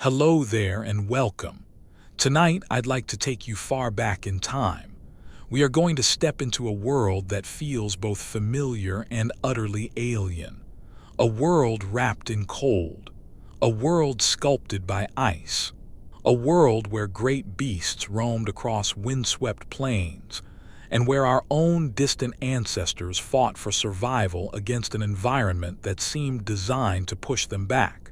Hello there and welcome. Tonight, I'd like to take you far back in time. We are going to step into a world that feels both familiar and utterly alien. A world wrapped in cold. A world sculpted by ice. A world where great beasts roamed across windswept plains, and where our own distant ancestors fought for survival against an environment that seemed designed to push them back.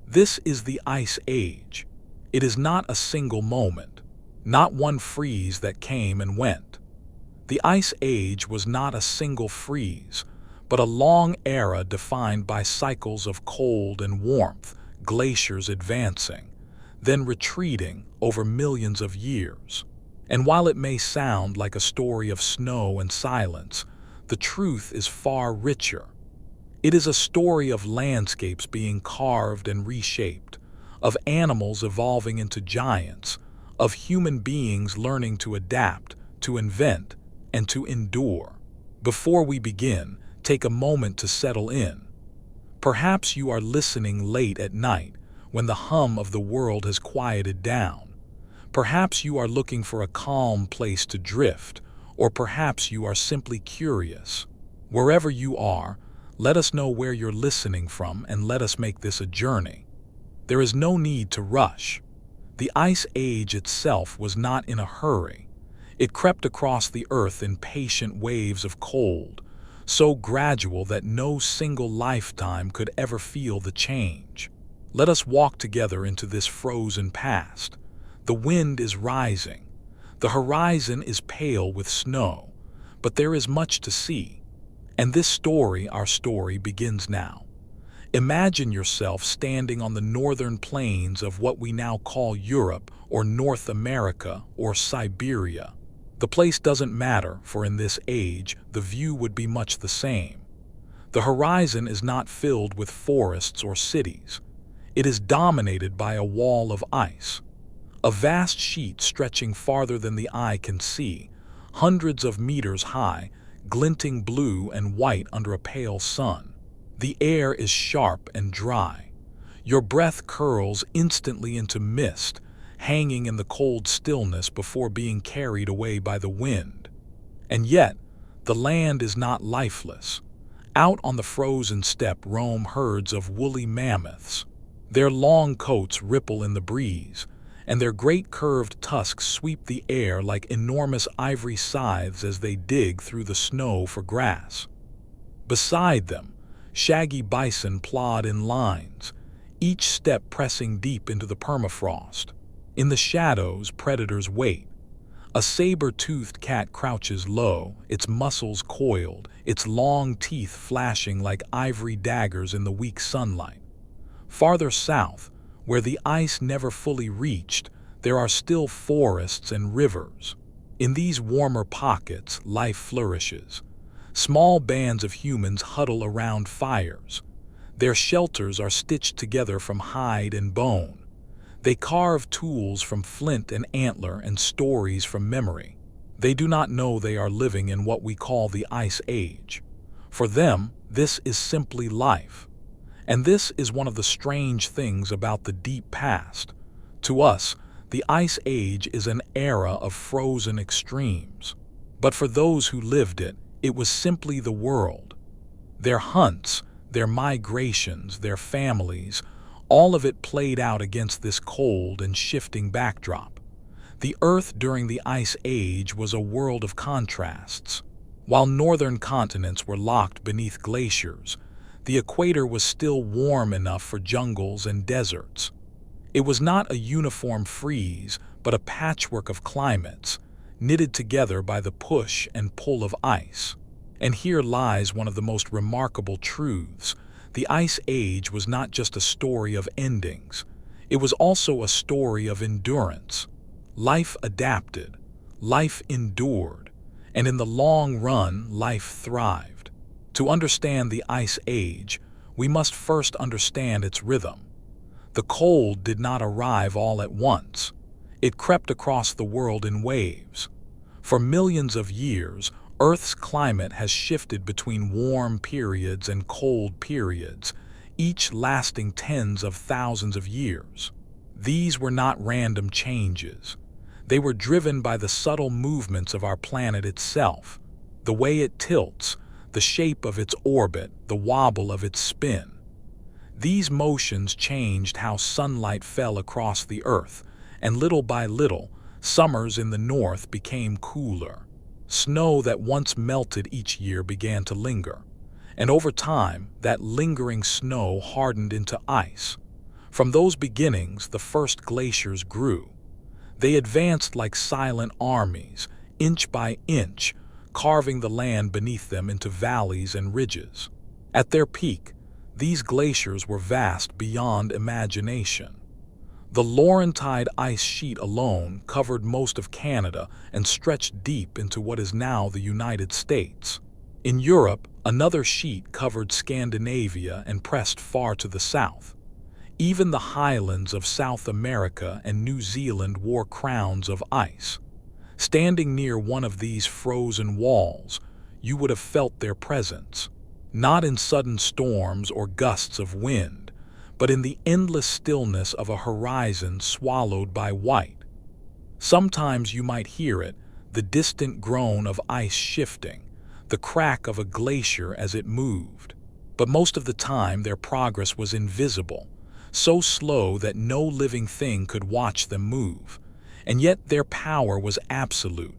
This is the Ice Age. It is not a single moment, not one freeze that came and went. The Ice Age was not a single freeze, but a long era defined by cycles of cold and warmth, glaciers advancing, then retreating over millions of years. And while it may sound like a story of snow and silence, the truth is far richer. It is a story of landscapes being carved and reshaped, of animals evolving into giants, of human beings learning to adapt, to invent, and to endure. Before we begin, take a moment to settle in. Perhaps you are listening late at night, when the hum of the world has quieted down. Perhaps you are looking for a calm place to drift, or perhaps you are simply curious. Wherever you are, let us know where you're listening from and let us make this a journey. There is no need to rush. The Ice Age itself was not in a hurry. It crept across the earth in patient waves of cold, so gradual that no single lifetime could ever feel the change. Let us walk together into this frozen past. The wind is rising. The horizon is pale with snow, but there is much to see. And this story, our story, begins now. Imagine yourself standing on the northern plains of what we now call Europe or North America or Siberia. The place doesn't matter, for in this age, the view would be much the same. The horizon is not filled with forests or cities. It is dominated by a wall of ice. A vast sheet stretching farther than the eye can see, hundreds of meters high, glinting blue and white under a pale sun. The air is sharp and dry. Your breath curls instantly into mist, hanging in the cold stillness before being carried away by the wind. And yet, the land is not lifeless. Out on the frozen steppe roam herds of woolly mammoths. Their long coats ripple in the breeze, and their great curved tusks sweep the air like enormous ivory scythes as they dig through the snow for grass. Beside them, shaggy bison plod in lines, each step pressing deep into the permafrost. In the shadows, predators wait. A saber-toothed cat crouches low, its muscles coiled, its long teeth flashing like ivory daggers in the weak sunlight. Farther south, where the ice never fully reached, there are still forests and rivers. In these warmer pockets, life flourishes. Small bands of humans huddle around fires. Their shelters are stitched together from hide and bone. They carve tools from flint and antler and stories from memory. They do not know they are living in what we call the Ice Age. For them, this is simply life. And this is one of the strange things about the deep past. To us, the Ice Age is an era of frozen extremes. But for those who lived it, it was simply the world. Their hunts, their migrations, their families, all of it played out against this cold and shifting backdrop. The Earth during the Ice Age was a world of contrasts. While northern continents were locked beneath glaciers, the equator was still warm enough for jungles and deserts. It was not a uniform freeze, but a patchwork of climates, knitted together by the push and pull of ice. And here lies one of the most remarkable truths. The Ice Age was not just a story of endings. It was also a story of endurance. Life adapted, life endured, and in the long run, life thrived. To understand the Ice Age, we must first understand its rhythm. The cold did not arrive all at once. It crept across the world in waves. For millions of years, Earth's climate has shifted between warm periods and cold periods, each lasting tens of thousands of years. These were not random changes. They were driven by the subtle movements of our planet itself, the way it tilts, the shape of its orbit, the wobble of its spin. These motions changed how sunlight fell across the Earth, and little by little, summers in the north became cooler. Snow that once melted each year began to linger, and over time, that lingering snow hardened into ice. From those beginnings, the first glaciers grew. They advanced like silent armies, inch by inch, carving the land beneath them into valleys and ridges. At their peak, these glaciers were vast beyond imagination. The Laurentide ice sheet alone covered most of Canada and stretched deep into what is now the United States. In Europe, another sheet covered Scandinavia and pressed far to the south. Even the highlands of South America and New Zealand wore crowns of ice. Standing near one of these frozen walls, you would have felt their presence, not in sudden storms or gusts of wind, but in the endless stillness of a horizon swallowed by white. Sometimes you might hear it, the distant groan of ice shifting, the crack of a glacier as it moved. But most of the time their progress was invisible, so slow that no living thing could watch them move. And yet their power was absolute.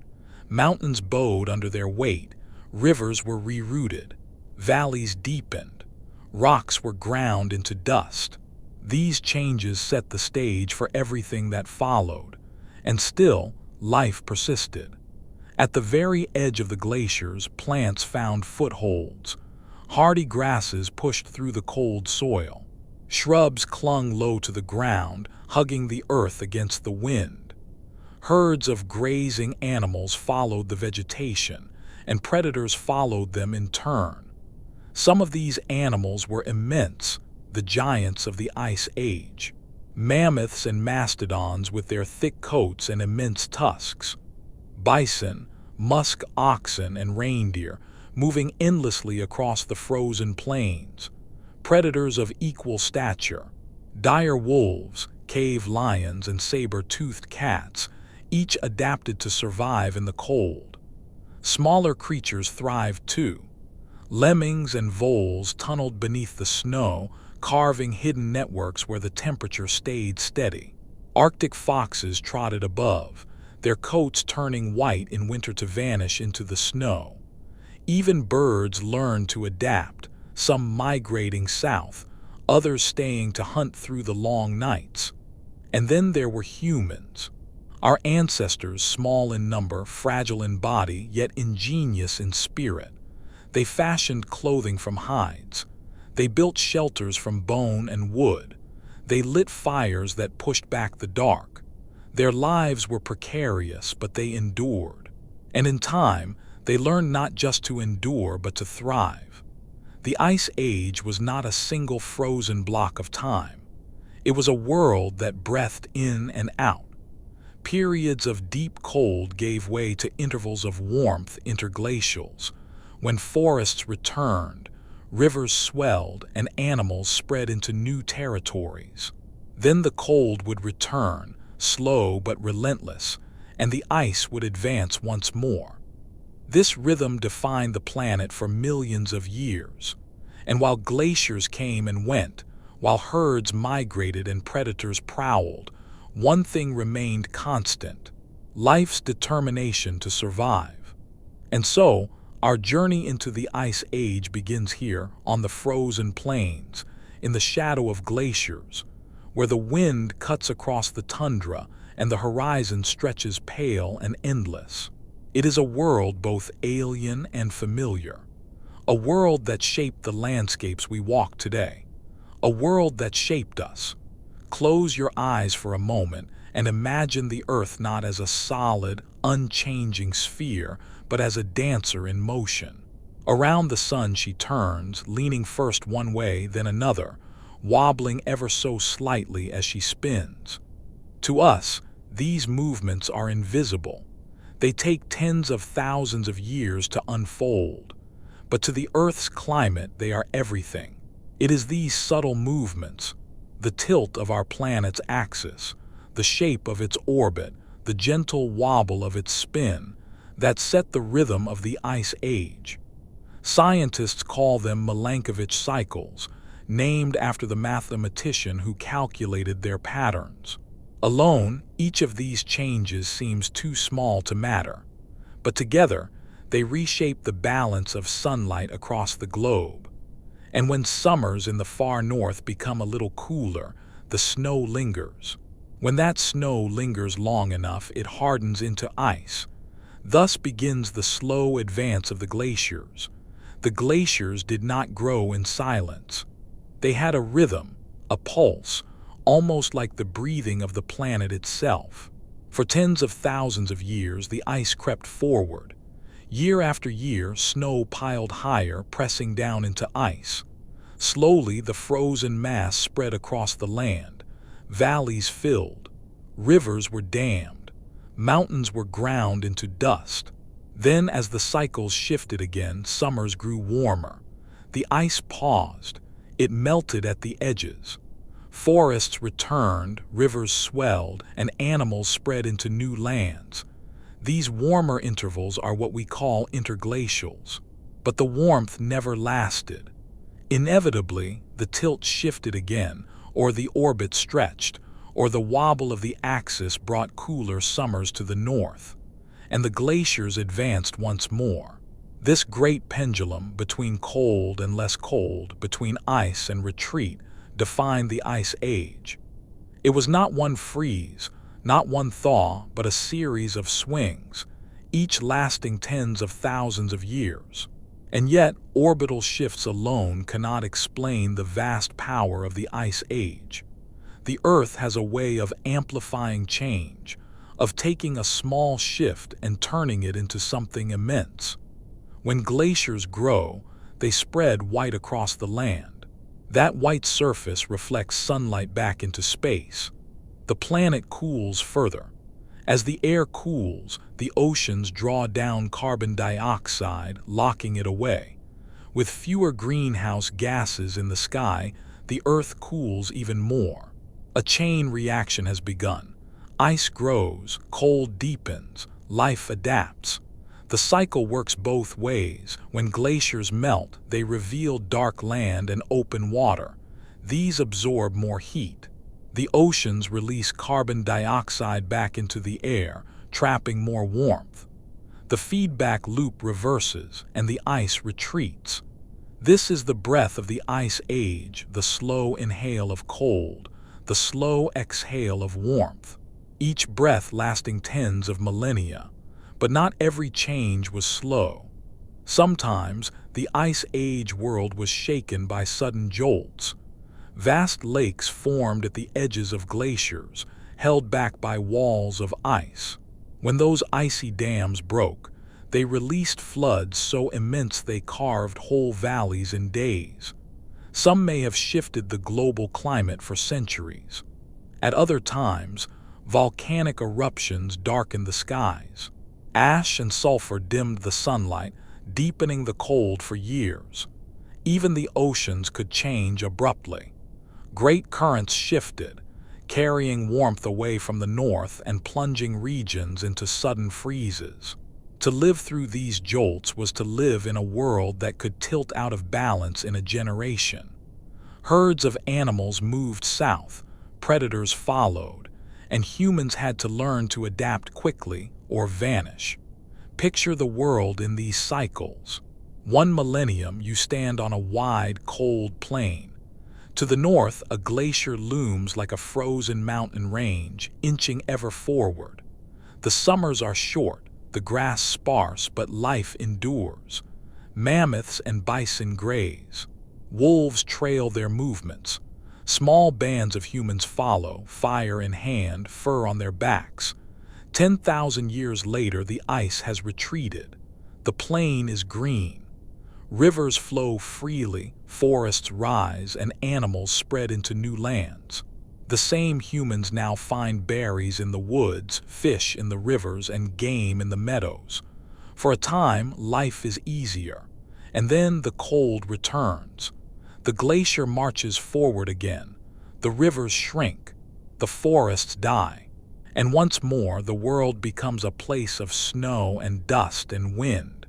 Mountains bowed under their weight, rivers were rerouted, valleys deepened, rocks were ground into dust. These changes set the stage for everything that followed, and still, life persisted. At the very edge of the glaciers, plants found footholds. Hardy grasses pushed through the cold soil. Shrubs clung low to the ground, hugging the earth against the wind. Herds of grazing animals followed the vegetation, and predators followed them in turn. Some of these animals were immense, the giants of the Ice Age. Mammoths and mastodons with their thick coats and immense tusks. Bison, musk oxen, and reindeer moving endlessly across the frozen plains. Predators of equal stature. Dire wolves, cave lions, and saber-toothed cats, each adapted to survive in the cold. Smaller creatures thrived too. Lemmings and voles tunneled beneath the snow, carving hidden networks where the temperature stayed steady. Arctic foxes trotted above, their coats turning white in winter to vanish into the snow. Even birds learned to adapt, some migrating south, others staying to hunt through the long nights. And then there were humans. Our ancestors, small in number, fragile in body, yet ingenious in spirit. They fashioned clothing from hides. They built shelters from bone and wood. They lit fires that pushed back the dark. Their lives were precarious, but they endured. And in time, they learned not just to endure, but to thrive. The Ice Age was not a single frozen block of time. It was a world that breathed in and out. Periods of deep cold gave way to intervals of warmth interglacials. When forests returned, rivers swelled, and animals spread into new territories. Then the cold would return, slow but relentless, and the ice would advance once more. This rhythm defined the planet for millions of years. And while glaciers came and went, while herds migrated and predators prowled, one thing remained constant: life's determination to survive. And so, our journey into the Ice Age begins here, on the frozen plains, in the shadow of glaciers, where the wind cuts across the tundra and the horizon stretches pale and endless. It is a world both alien and familiar, a world that shaped the landscapes we walk today, a world that shaped us. Close your eyes for a moment and imagine the Earth not as a solid, unchanging sphere, but as a dancer in motion. Around the sun she turns, leaning first one way, then another, wobbling ever so slightly as she spins. To us, these movements are invisible. They take tens of thousands of years to unfold. But to the Earth's climate, they are everything. It is these subtle movements, The tilt of our planet's axis, the shape of its orbit, the gentle wobble of its spin, that set the rhythm of the Ice Age. Scientists call them Milankovitch cycles, named after the mathematician who calculated their patterns. Alone, each of these changes seems too small to matter, but together, they reshape the balance of sunlight across the globe. And when summers in the far north become a little cooler, the snow lingers. When that snow lingers long enough, it hardens into ice. Thus begins the slow advance of the glaciers. The glaciers did not grow in silence. They had a rhythm, a pulse, almost like the breathing of the planet itself. For tens of thousands of years, the ice crept forward. Year after year, snow piled higher, pressing down into ice. Slowly, the frozen mass spread across the land. Valleys filled. Rivers were dammed. Mountains were ground into dust. Then, as the cycles shifted again, summers grew warmer. The ice paused. It melted at the edges. Forests returned, rivers swelled, and animals spread into new lands. These warmer intervals are what we call interglacials. But the warmth never lasted. Inevitably, the tilt shifted again, or the orbit stretched, or the wobble of the axis brought cooler summers to the north, and the glaciers advanced once more. This great pendulum between cold and less cold, between ice and retreat, defined the Ice Age. It was not one freeze, not one thaw, but a series of swings, each lasting tens of thousands of years. And yet, orbital shifts alone cannot explain the vast power of the Ice Age. The Earth has a way of amplifying change, of taking a small shift and turning it into something immense. When glaciers grow, they spread white across the land. That white surface reflects sunlight back into space. The planet cools further. As the air cools, the oceans draw down carbon dioxide, locking it away. With fewer greenhouse gases in the sky, the Earth cools even more. A chain reaction has begun. Ice grows, cold deepens, life adapts. The cycle works both ways. When glaciers melt, they reveal dark land and open water. These absorb more heat. The oceans release carbon dioxide back into the air, trapping more warmth. The feedback loop reverses, and the ice retreats. This is the breath of the Ice Age, the slow inhale of cold, the slow exhale of warmth, each breath lasting tens of millennia. But not every change was slow. Sometimes, the Ice Age world was shaken by sudden jolts. Vast lakes formed at the edges of glaciers, held back by walls of ice. When those icy dams broke, they released floods so immense they carved whole valleys in days. Some may have shifted the global climate for centuries. At other times, volcanic eruptions darkened the skies. Ash and sulfur dimmed the sunlight, deepening the cold for years. Even the oceans could change abruptly. Great currents shifted, carrying warmth away from the north and plunging regions into sudden freezes. To live through these jolts was to live in a world that could tilt out of balance in a generation. Herds of animals moved south, predators followed, and humans had to learn to adapt quickly or vanish. Picture the world in these cycles. One millennium, you stand on a wide, cold plain. To the north, a glacier looms like a frozen mountain range, inching ever forward. The summers are short, the grass sparse, but life endures. Mammoths and bison graze. Wolves trail their movements. Small bands of humans follow, fire in hand, fur on their backs. 10,000 years later, the ice has retreated. The plain is green. Rivers flow freely, forests rise, and animals spread into new lands. The same humans now find berries in the woods, fish in the rivers, and game in the meadows. For a time, life is easier, and then the cold returns. The glacier marches forward again. The rivers shrink, the forests die, and once more the world becomes a place of snow and dust and wind.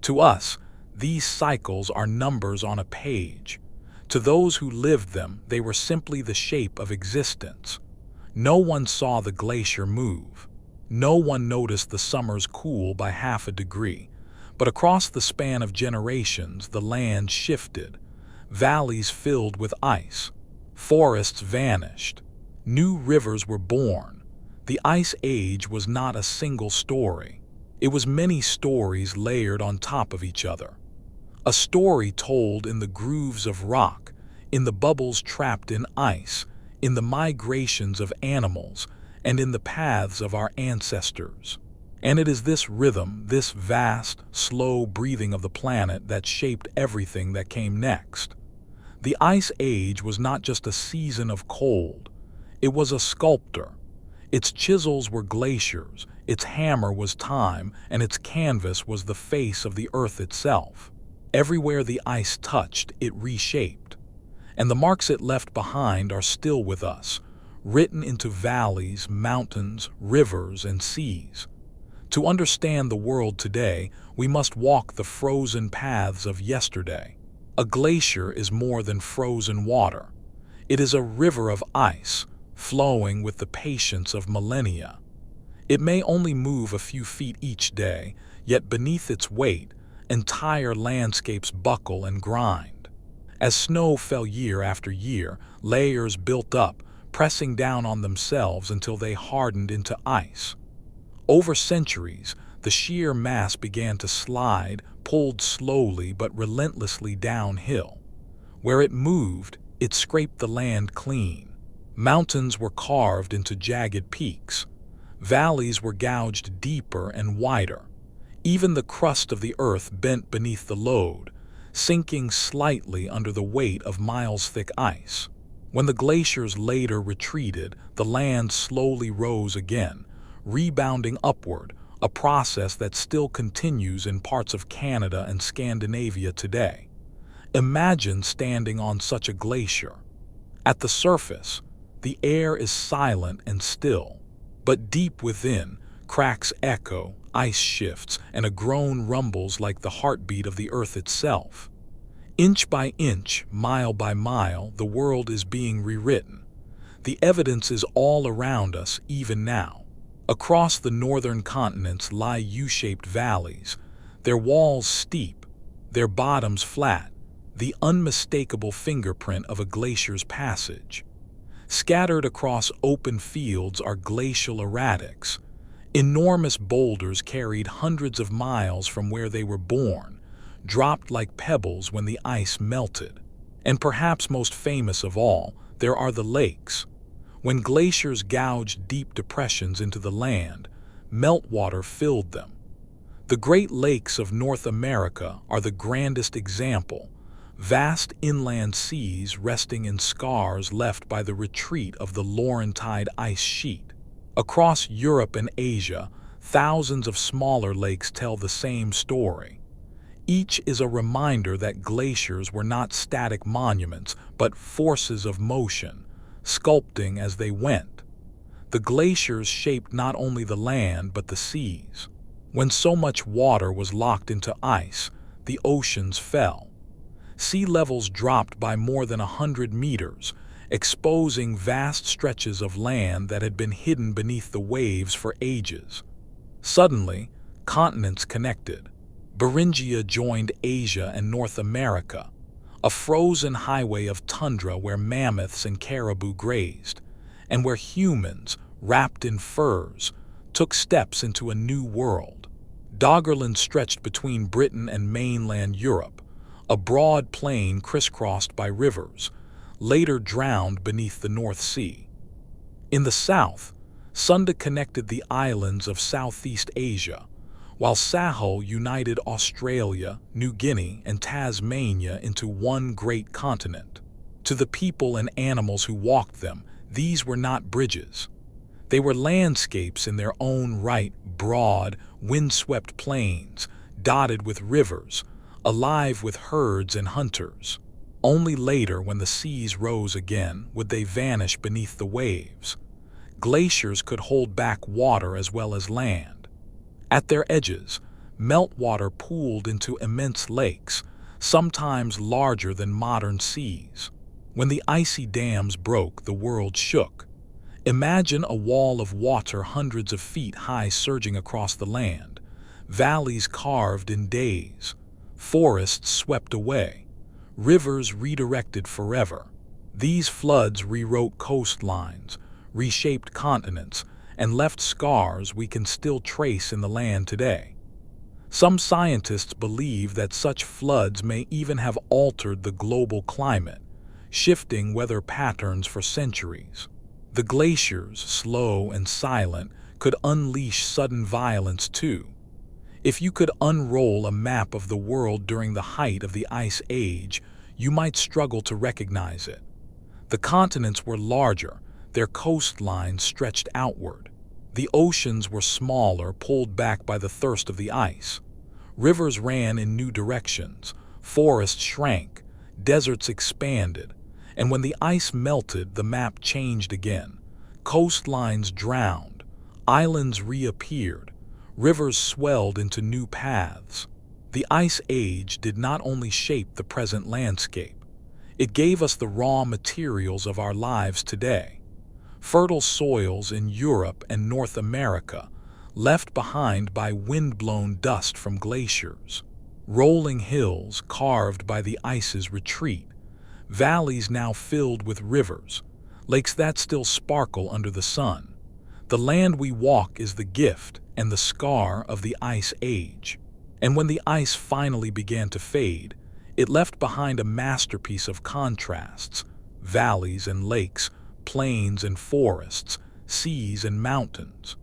To us, these cycles are numbers on a page. To those who lived them, they were simply the shape of existence. No one saw the glacier move. No one noticed the summers cool by half a degree. But across the span of generations, the land shifted. Valleys filled with ice. Forests vanished. New rivers were born. The Ice Age was not a single story. It was many stories layered on top of each other. A story told in the grooves of rock, in the bubbles trapped in ice, in the migrations of animals, and in the paths of our ancestors. And it is this rhythm, this vast, slow breathing of the planet that shaped everything that came next. The Ice Age was not just a season of cold. It was a sculptor. Its chisels were glaciers, its hammer was time, and its canvas was the face of the earth itself. Everywhere the ice touched, it reshaped. And the marks it left behind are still with us, written into valleys, mountains, rivers, and seas. To understand the world today, we must walk the frozen paths of yesterday. A glacier is more than frozen water. It is a river of ice, flowing with the patience of millennia. It may only move a few feet each day, yet beneath its weight, entire landscapes buckle and grind. As snow fell year after year, layers built up, pressing down on themselves until they hardened into ice. Over centuries, the sheer mass began to slide, pulled slowly but relentlessly downhill. Where it moved, it scraped the land clean. Mountains were carved into jagged peaks. Valleys were gouged deeper and wider. Even the crust of the earth bent beneath the load, sinking slightly under the weight of miles-thick ice. When the glaciers later retreated, the land slowly rose again, rebounding upward, a process that still continues in parts of Canada and Scandinavia today. Imagine standing on such a glacier. At the surface, the air is silent and still, but deep within, cracks echo, ice shifts, and a groan rumbles like the heartbeat of the earth itself. Inch by inch, mile by mile, the world is being rewritten. The evidence is all around us, even now. Across the northern continents lie U-shaped valleys, their walls steep, their bottoms flat, the unmistakable fingerprint of a glacier's passage. Scattered across open fields are glacial erratics, enormous boulders carried hundreds of miles from where they were born, dropped like pebbles when the ice melted. And perhaps most famous of all, there are the lakes. When glaciers gouged deep depressions into the land, meltwater filled them. The Great Lakes of North America are the grandest example, vast inland seas resting in scars left by the retreat of the Laurentide ice sheet. Across Europe and Asia, thousands of smaller lakes tell the same story. Each is a reminder that glaciers were not static monuments, but forces of motion, sculpting as they went. The glaciers shaped not only the land but the seas. When so much water was locked into ice, the oceans fell. Sea levels dropped by more than 100 meters, exposing vast stretches of land that had been hidden beneath the waves for ages. Suddenly, continents connected. Beringia joined Asia and North America, a frozen highway of tundra where mammoths and caribou grazed, and where humans, wrapped in furs, took steps into a new world. Doggerland stretched between Britain and mainland Europe, a broad plain crisscrossed by rivers, later drowned beneath the North Sea. In the south, Sunda connected the islands of Southeast Asia, while Sahel united Australia, New Guinea, and Tasmania into one great continent. To the people and animals who walked them, these were not bridges. They were landscapes in their own right, broad, windswept plains, dotted with rivers, alive with herds and hunters. Only later, when the seas rose again, would they vanish beneath the waves. Glaciers could hold back water as well as land. At their edges, meltwater pooled into immense lakes, sometimes larger than modern seas. When the icy dams broke, the world shook. Imagine a wall of water hundreds of feet high surging across the land, valleys carved in days, forests swept away, rivers redirected forever. These floods rewrote coastlines, reshaped continents, and left scars we can still trace in the land today. Some scientists believe that such floods may even have altered the global climate, shifting weather patterns for centuries. The glaciers, slow and silent, could unleash sudden violence too. If you could unroll a map of the world during the height of the Ice Age, you might struggle to recognize it. The continents were larger, their coastlines stretched outward. The oceans were smaller, pulled back by the thirst of the ice. Rivers ran in new directions, forests shrank, deserts expanded, and when the ice melted, the map changed again. Coastlines drowned, islands reappeared, rivers swelled into new paths. The Ice Age did not only shape the present landscape, it gave us the raw materials of our lives today. Fertile soils in Europe and North America, left behind by wind-blown dust from glaciers. Rolling hills carved by the ice's retreat. Valleys now filled with rivers, lakes that still sparkle under the sun. The land we walk is the gift and the scar of the Ice Age. And when the ice finally began to fade, it left behind a masterpiece of contrasts, valleys and lakes, plains and forests, seas and mountains.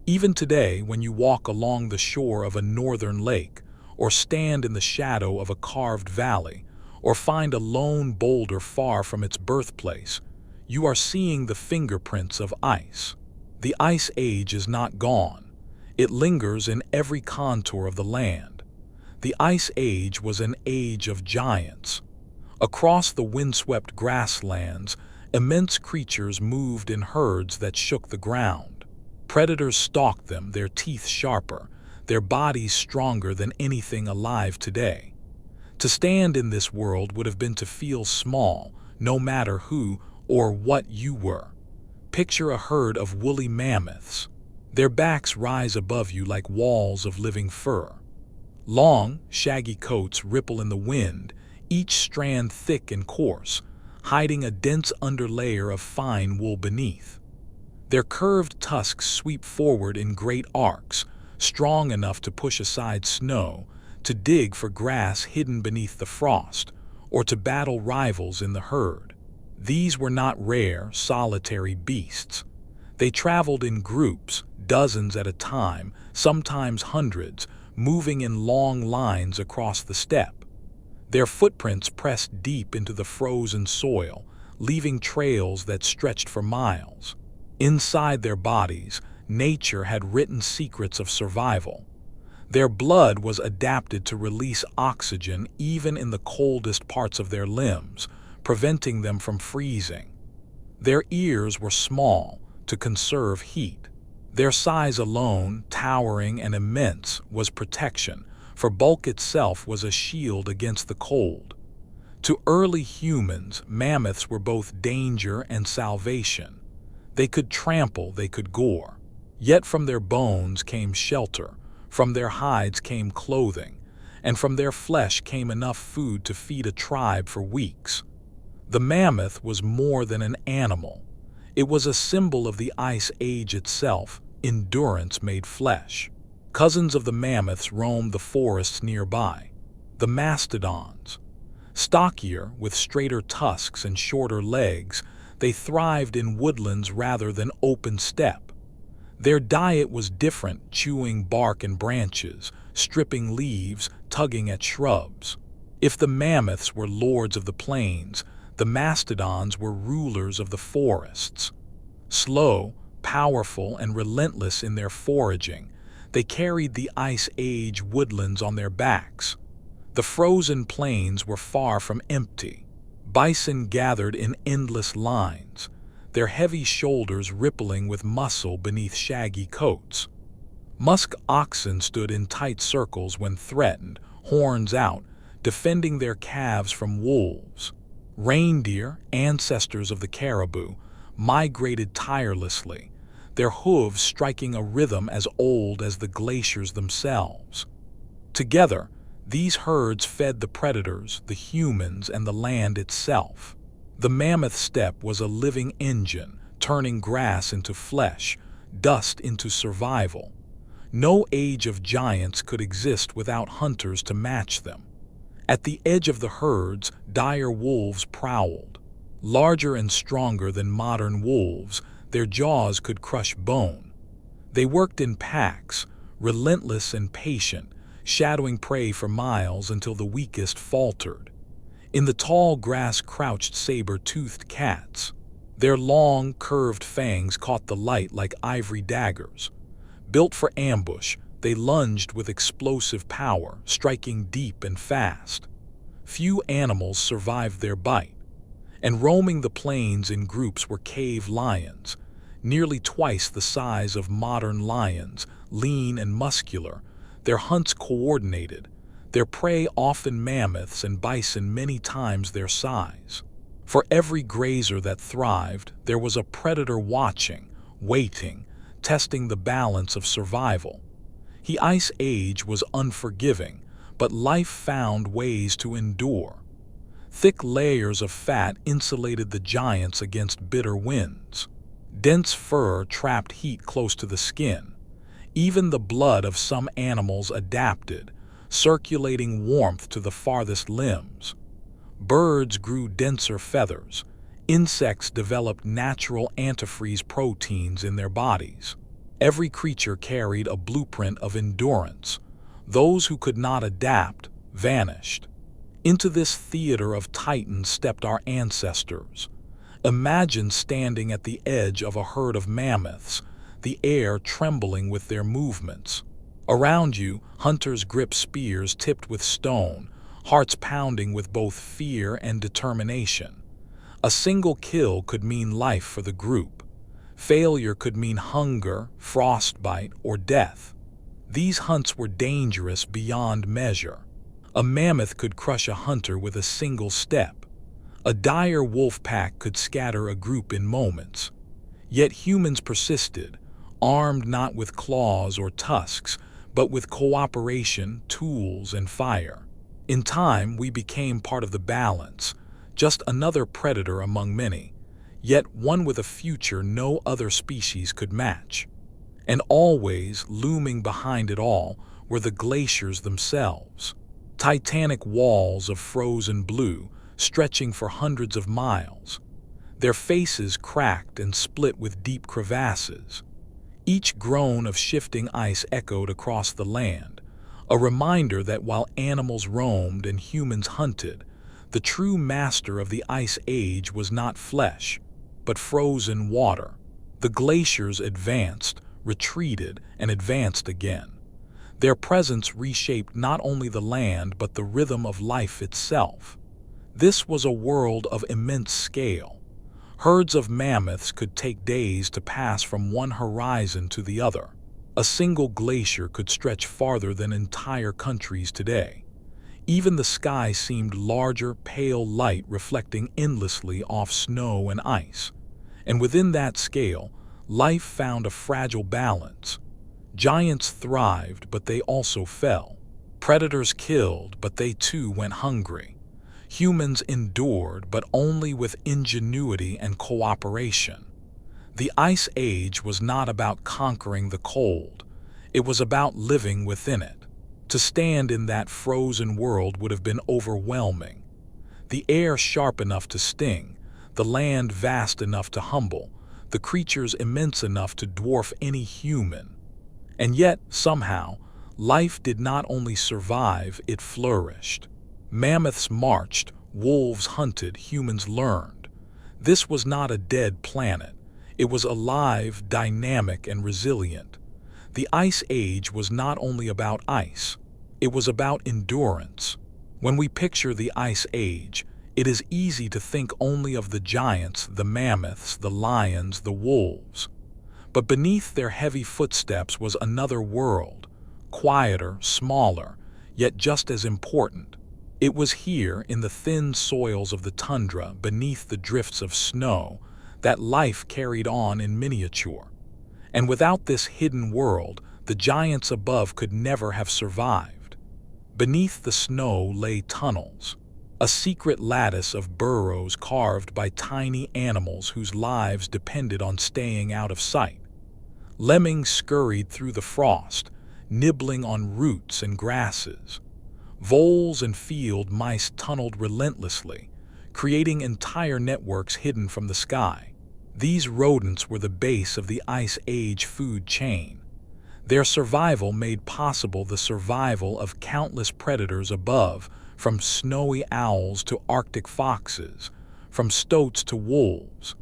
Even today, when you walk along the shore of a northern lake, or stand in the shadow of a carved valley, or find a lone boulder far from its birthplace, you are seeing the fingerprints of ice. The Ice Age is not gone. It lingers in every contour of the land. The Ice Age was an age of giants. Across the windswept grasslands, immense creatures moved in herds that shook the ground. Predators stalked them, their teeth sharper, their bodies stronger than anything alive today. To stand in this world would have been to feel small, no matter who or what you were. Picture a herd of woolly mammoths. Their backs rise above you like walls of living fur. Long, shaggy coats ripple in the wind, each strand thick and coarse, hiding a dense underlayer of fine wool beneath. Their curved tusks sweep forward in great arcs, strong enough to push aside snow, to dig for grass hidden beneath the frost, or to battle rivals in the herd. These were not rare, solitary beasts. They traveled in groups, dozens at a time, sometimes hundreds, moving in long lines across the steppe. Their footprints pressed deep into the frozen soil, leaving trails that stretched for miles. Inside their bodies, nature had written secrets of survival. Their blood was adapted to release oxygen even in the coldest parts of their limbs, preventing them from freezing. Their ears were small, to conserve heat. Their size alone, towering and immense, was protection, for bulk itself was a shield against the cold. To early humans, mammoths were both danger and salvation. They could trample, they could gore. Yet from their bones came shelter, from their hides came clothing, and from their flesh came enough food to feed a tribe for weeks. The mammoth was more than an animal. It was a symbol of the Ice Age itself, endurance made flesh. Cousins of the mammoths roamed the forests nearby. The mastodons. Stockier, with straighter tusks and shorter legs, they thrived in woodlands rather than open steppe. Their diet was different, chewing bark and branches, stripping leaves, tugging at shrubs. If the mammoths were lords of the plains, the mastodons were rulers of the forests. Slow, powerful, and relentless in their foraging, they carried the Ice Age woodlands on their backs. The frozen plains were far from empty. Bison gathered in endless lines, their heavy shoulders rippling with muscle beneath shaggy coats. Musk oxen stood in tight circles when threatened, horns out, defending their calves from wolves. Reindeer, ancestors of the caribou, migrated tirelessly, their hooves striking a rhythm as old as the glaciers themselves. Together, these herds fed the predators, the humans, and the land itself. The mammoth steppe was a living engine, turning grass into flesh, dust into survival. No age of giants could exist without hunters to match them. At the edge of the herds, dire wolves prowled. Larger and stronger than modern wolves, their jaws could crush bone. They worked in packs, relentless and patient, shadowing prey for miles until the weakest faltered. In the tall grass crouched saber-toothed cats. Their long, curved fangs caught the light like ivory daggers. Built for ambush, they lunged with explosive power, striking deep and fast. Few animals survived their bite. And roaming the plains in groups were cave lions, nearly twice the size of modern lions, lean and muscular, their hunts coordinated, their prey often mammoths and bison many times their size. For every grazer that thrived, there was a predator watching, waiting, testing the balance of survival. The Ice Age was unforgiving, but life found ways to endure. Thick layers of fat insulated the giants against bitter winds. Dense fur trapped heat close to the skin. Even the blood of some animals adapted, circulating warmth to the farthest limbs. Birds grew denser feathers. Insects developed natural antifreeze proteins in their bodies. Every creature carried a blueprint of endurance. Those who could not adapt vanished. Into this theater of titans stepped our ancestors. Imagine standing at the edge of a herd of mammoths, the air trembling with their movements. Around you, hunters grip spears tipped with stone, hearts pounding with both fear and determination. A single kill could mean life for the group. Failure could mean hunger, frostbite, or death. These hunts were dangerous beyond measure. A mammoth could crush a hunter with a single step. A dire wolf pack could scatter a group in moments. Yet humans persisted, armed not with claws or tusks, but with cooperation, tools, and fire. In time, we became part of the balance, just another predator among many, yet one with a future no other species could match. And always, looming behind it all, were the glaciers themselves. Titanic walls of frozen blue, stretching for hundreds of miles. Their faces cracked and split with deep crevasses. Each groan of shifting ice echoed across the land, a reminder that while animals roamed and humans hunted, the true master of the Ice Age was not flesh, but frozen water. The glaciers advanced, retreated, and advanced again. Their presence reshaped not only the land but the rhythm of life itself. This was a world of immense scale. Herds of mammoths could take days to pass from one horizon to the other. A single glacier could stretch farther than entire countries today. Even the sky seemed larger, pale light reflecting endlessly off snow and ice. And within that scale, life found a fragile balance. Giants thrived, but they also fell. Predators killed, but they too went hungry. Humans endured, but only with ingenuity and cooperation. The Ice Age was not about conquering the cold. It was about living within it. To stand in that frozen world would have been overwhelming. The air sharp enough to sting, the land vast enough to humble, the creatures immense enough to dwarf any human. And yet, somehow, life did not only survive, it flourished. Mammoths marched, wolves hunted, humans learned. This was not a dead planet. It was alive, dynamic, and resilient. The Ice Age was not only about ice. It was about endurance. When we picture the Ice Age, It is easy to think only of the giants, the mammoths, the lions, the wolves. But beneath their heavy footsteps was another world, quieter, smaller, yet just as important. It was here, in the thin soils of the tundra, beneath the drifts of snow, that life carried on in miniature. And without this hidden world, the giants above could never have survived. Beneath the snow lay tunnels, a secret lattice of burrows carved by tiny animals whose lives depended on staying out of sight. Lemmings scurried through the frost, nibbling on roots and grasses. Voles and field mice tunneled relentlessly, creating entire networks hidden from the sky. These rodents were the base of the Ice Age food chain. Their survival made possible the survival of countless predators above, from snowy owls to Arctic foxes, from stoats to wolves.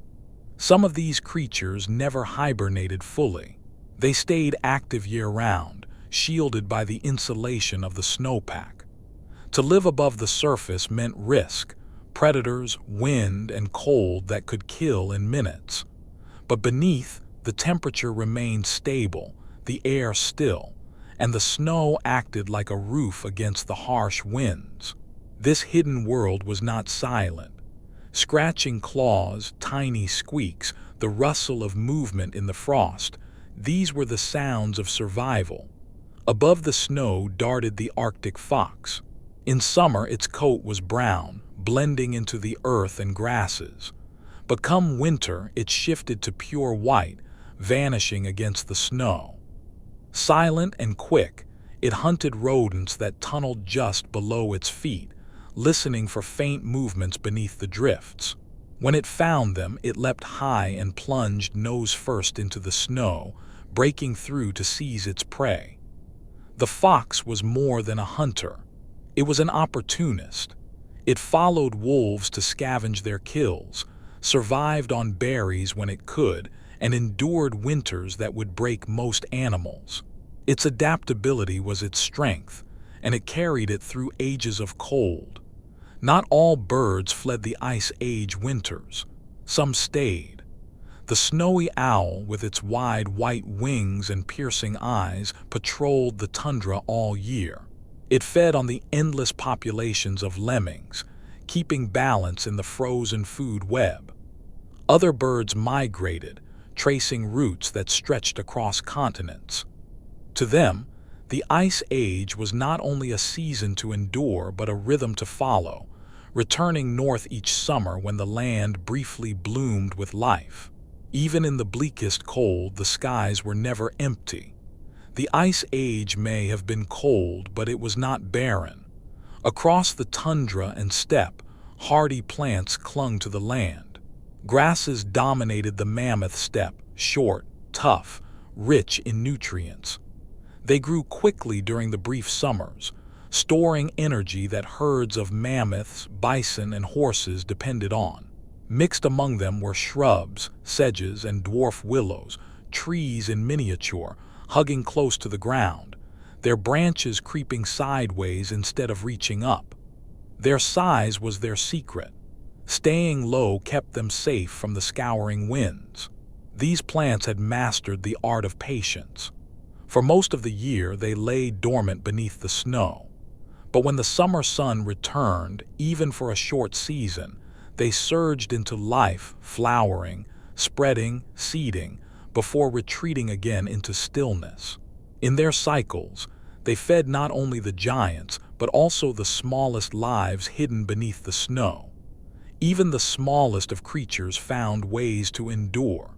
Some of these creatures never hibernated fully. They stayed active year-round, shielded by the insulation of the snowpack. To live above the surface meant risk, predators, wind, and cold that could kill in minutes. But beneath, the temperature remained stable, the air still, and the snow acted like a roof against the harsh winds. This hidden world was not silent. Scratching claws, tiny squeaks, the rustle of movement in the frost, these were the sounds of survival. Above the snow darted the Arctic fox. In summer its coat was brown, blending into the earth and grasses. But come winter it shifted to pure white, vanishing against the snow. Silent and quick, it hunted rodents that tunneled just below its feet, listening for faint movements beneath the drifts. When it found them, it leapt high and plunged nose first into the snow, breaking through to seize its prey. The fox was more than a hunter. It was an opportunist. It followed wolves to scavenge their kills, survived on berries when it could, and endured winters that would break most animals. Its adaptability was its strength, and it carried it through ages of cold. Not all birds fled the Ice Age winters. Some stayed. The snowy owl, with its wide white wings and piercing eyes, patrolled the tundra all year. It fed on the endless populations of lemmings, keeping balance in the frozen food web. Other birds migrated, tracing routes that stretched across continents. To them, the Ice Age was not only a season to endure but a rhythm to follow, returning north each summer when the land briefly bloomed with life. Even in the bleakest cold, the skies were never empty. The Ice Age may have been cold, but it was not barren. Across the tundra and steppe, hardy plants clung to the land. Grasses dominated the mammoth steppe, short, tough, rich in nutrients. They grew quickly during the brief summers, storing energy that herds of mammoths, bison, and horses depended on. Mixed among them were shrubs, sedges, and dwarf willows, trees in miniature, hugging close to the ground, their branches creeping sideways instead of reaching up. Their size was their secret. Staying low kept them safe from the scouring winds. These plants had mastered the art of patience. For most of the year, they lay dormant beneath the snow. But when the summer sun returned, even for a short season, they surged into life, flowering, spreading, seeding, before retreating again into stillness. In their cycles, they fed not only the giants, but also the smallest lives hidden beneath the snow. Even the smallest of creatures found ways to endure.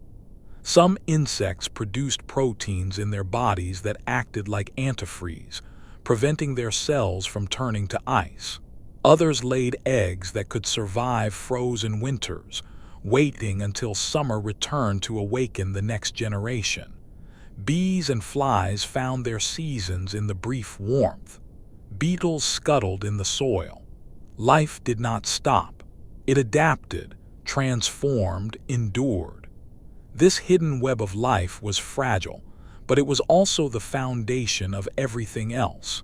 Some insects produced proteins in their bodies that acted like antifreeze, preventing their cells from turning to ice. Others laid eggs that could survive frozen winters, waiting until summer returned to awaken the next generation. Bees and flies found their seasons in the brief warmth. Beetles scuttled in the soil. Life did not stop. It adapted, transformed, endured. This hidden web of life was fragile, but it was also the foundation of everything else.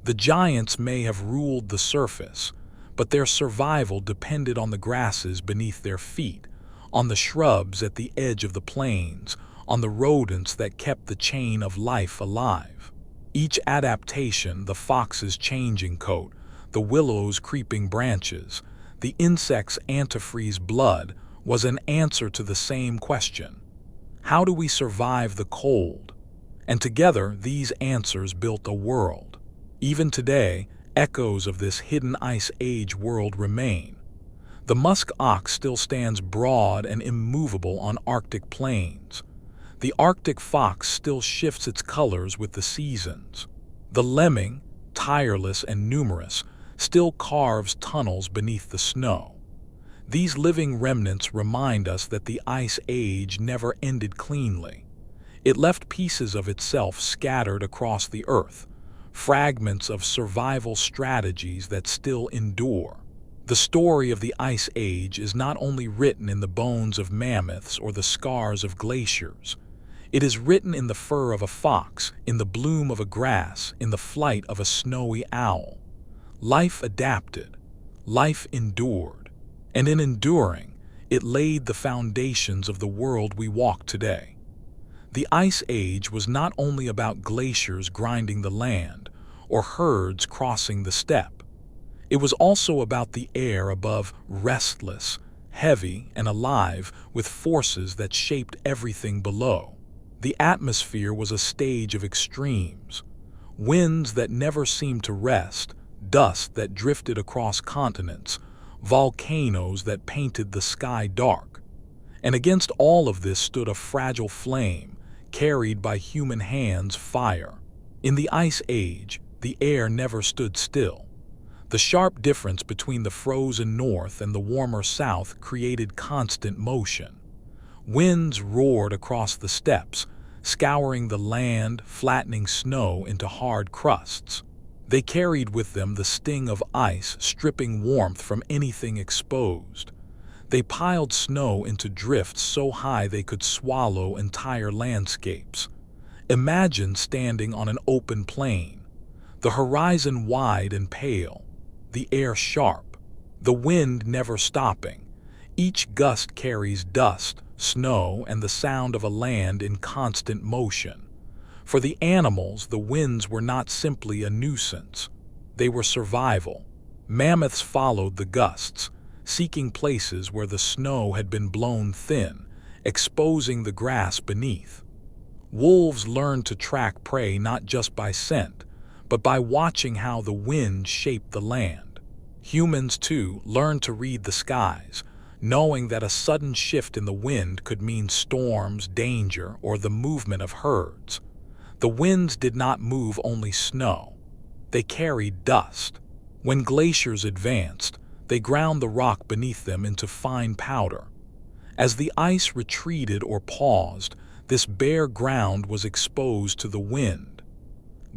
The giants may have ruled the surface, but their survival depended on the grasses beneath their feet, on the shrubs at the edge of the plains, on the rodents that kept the chain of life alive. Each adaptation, the fox's changing coat, the willow's creeping branches, the insect's antifreeze blood, was an answer to the same question. How do we survive the cold? And together, these answers built a world. Even today, echoes of this hidden Ice Age world remain. The musk ox still stands broad and immovable on Arctic plains. The Arctic fox still shifts its colors with the seasons. The lemming, tireless and numerous, still carves tunnels beneath the snow. These living remnants remind us that the Ice Age never ended cleanly. It left pieces of itself scattered across the earth, fragments of survival strategies that still endure. The story of the Ice Age is not only written in the bones of mammoths or the scars of glaciers. It is written in the fur of a fox, in the bloom of a grass, in the flight of a snowy owl. Life adapted, life endured, and in enduring, it laid the foundations of the world we walk today. The Ice Age was not only about glaciers grinding the land or herds crossing the steppe. It was also about the air above, restless, heavy, and alive with forces that shaped everything below. The atmosphere was a stage of extremes, winds that never seemed to rest, dust that drifted across continents, volcanoes that painted the sky dark. And against all of this stood a fragile flame, carried by human hands, fire. In the Ice Age, the air never stood still. The sharp difference between the frozen north and the warmer south created constant motion. Winds roared across the steppes, scouring the land, flattening snow into hard crusts. They carried with them the sting of ice, stripping warmth from anything exposed. They piled snow into drifts so high they could swallow entire landscapes. Imagine standing on an open plain, the horizon wide and pale, the air sharp, the wind never stopping. Each gust carries dust, snow, and the sound of a land in constant motion. For the animals, the winds were not simply a nuisance. They were survival. Mammoths followed the gusts, seeking places where the snow had been blown thin, exposing the grass beneath. Wolves learned to track prey not just by scent, but by watching how the wind shaped the land. Humans, too, learned to read the skies, knowing that a sudden shift in the wind could mean storms, danger, or the movement of herds. The winds did not move only snow. They carried dust. When glaciers advanced, they ground the rock beneath them into fine powder. As the ice retreated or paused, this bare ground was exposed to the wind.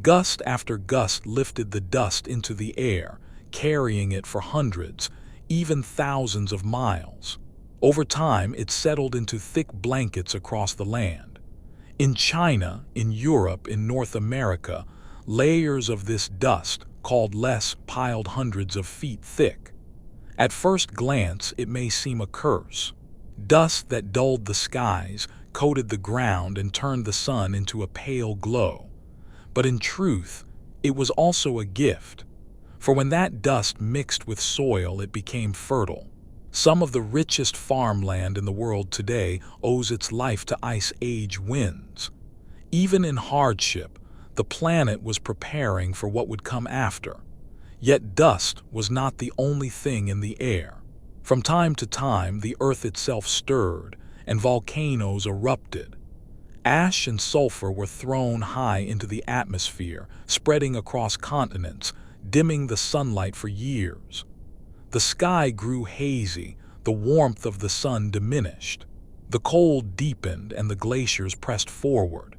Gust after gust lifted the dust into the air, carrying it for hundreds, even thousands of miles. Over time, it settled into thick blankets across the land. In China, in Europe, in North America, layers of this dust, called less, piled hundreds of feet thick. At first glance, it may seem a curse. Dust that dulled the skies, coated the ground, and turned the sun into a pale glow. But in truth, it was also a gift. For when that dust mixed with soil, it became fertile. Some of the richest farmland in the world today owes its life to Ice Age winds. Even in hardship, the planet was preparing for what would come after. Yet dust was not the only thing in the air. From time to time, the earth itself stirred, and volcanoes erupted. Ash and sulfur were thrown high into the atmosphere, spreading across continents, dimming the sunlight for years. The sky grew hazy, the warmth of the sun diminished. The cold deepened and the glaciers pressed forward.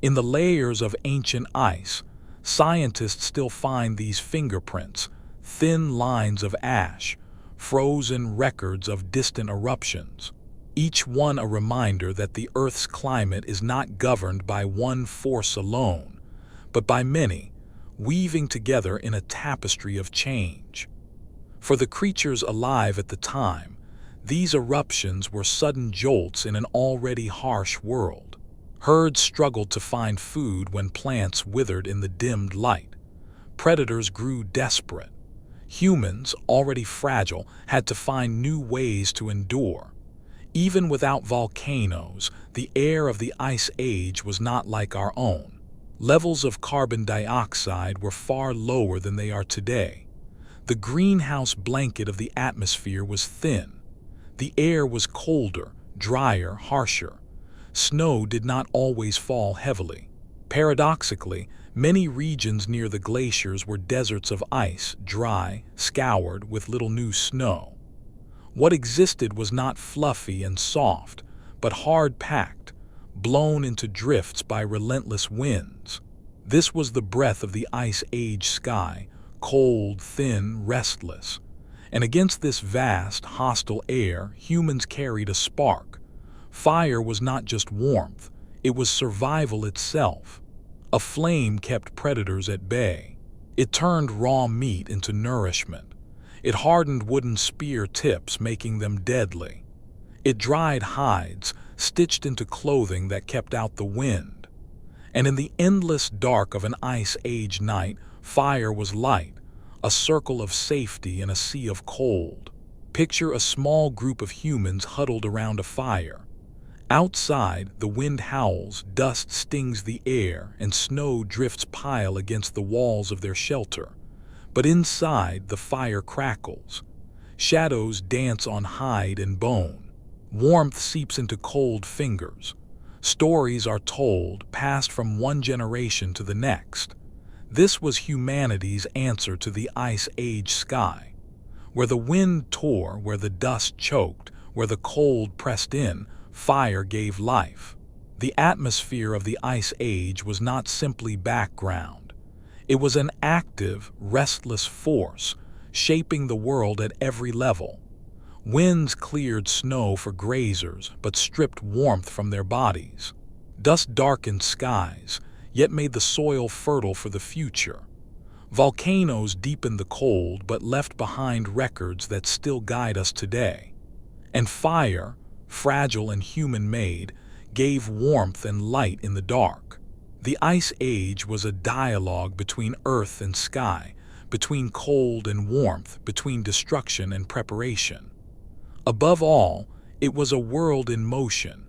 In the layers of ancient ice, scientists still find these fingerprints, thin lines of ash, frozen records of distant eruptions. Each one a reminder that the Earth's climate is not governed by one force alone, but by many, weaving together in a tapestry of change. For the creatures alive at the time, these eruptions were sudden jolts in an already harsh world. Herds struggled to find food when plants withered in the dimmed light. Predators grew desperate. Humans, already fragile, had to find new ways to endure. Even without volcanoes, the air of the Ice Age was not like our own. Levels of carbon dioxide were far lower than they are today. The greenhouse blanket of the atmosphere was thin. The air was colder, drier, harsher. Snow did not always fall heavily. Paradoxically, many regions near the glaciers were deserts of ice, dry, scoured, with little new snow. What existed was not fluffy and soft, but hard-packed, blown into drifts by relentless winds. This was the breath of the Ice Age sky, cold, thin, restless. And against this vast, hostile air, humans carried a spark. Fire was not just warmth, it was survival itself. A flame kept predators at bay. It turned raw meat into nourishment. It hardened wooden spear tips, making them deadly. It dried hides, stitched into clothing that kept out the wind. And in the endless dark of an Ice Age night, fire was light, a circle of safety in a sea of cold. Picture a small group of humans huddled around a fire. Outside, the wind howls, dust stings the air, and snow drifts pile against the walls of their shelter. But inside, the fire crackles. Shadows dance on hide and bone. Warmth seeps into cold fingers. Stories are told, passed from one generation to the next. This was humanity's answer to the Ice Age sky. Where the wind tore, where the dust choked, where the cold pressed in, fire gave life. The atmosphere of the Ice Age was not simply background. It was an active, restless force, shaping the world at every level. Winds cleared snow for grazers, but stripped warmth from their bodies. Dust darkened skies, yet made the soil fertile for the future. Volcanoes deepened the cold, but left behind records that still guide us today. And fire, fragile and human-made, gave warmth and light in the dark. The Ice Age was a dialogue between earth and sky, between cold and warmth, between destruction and preparation. Above all, it was a world in motion,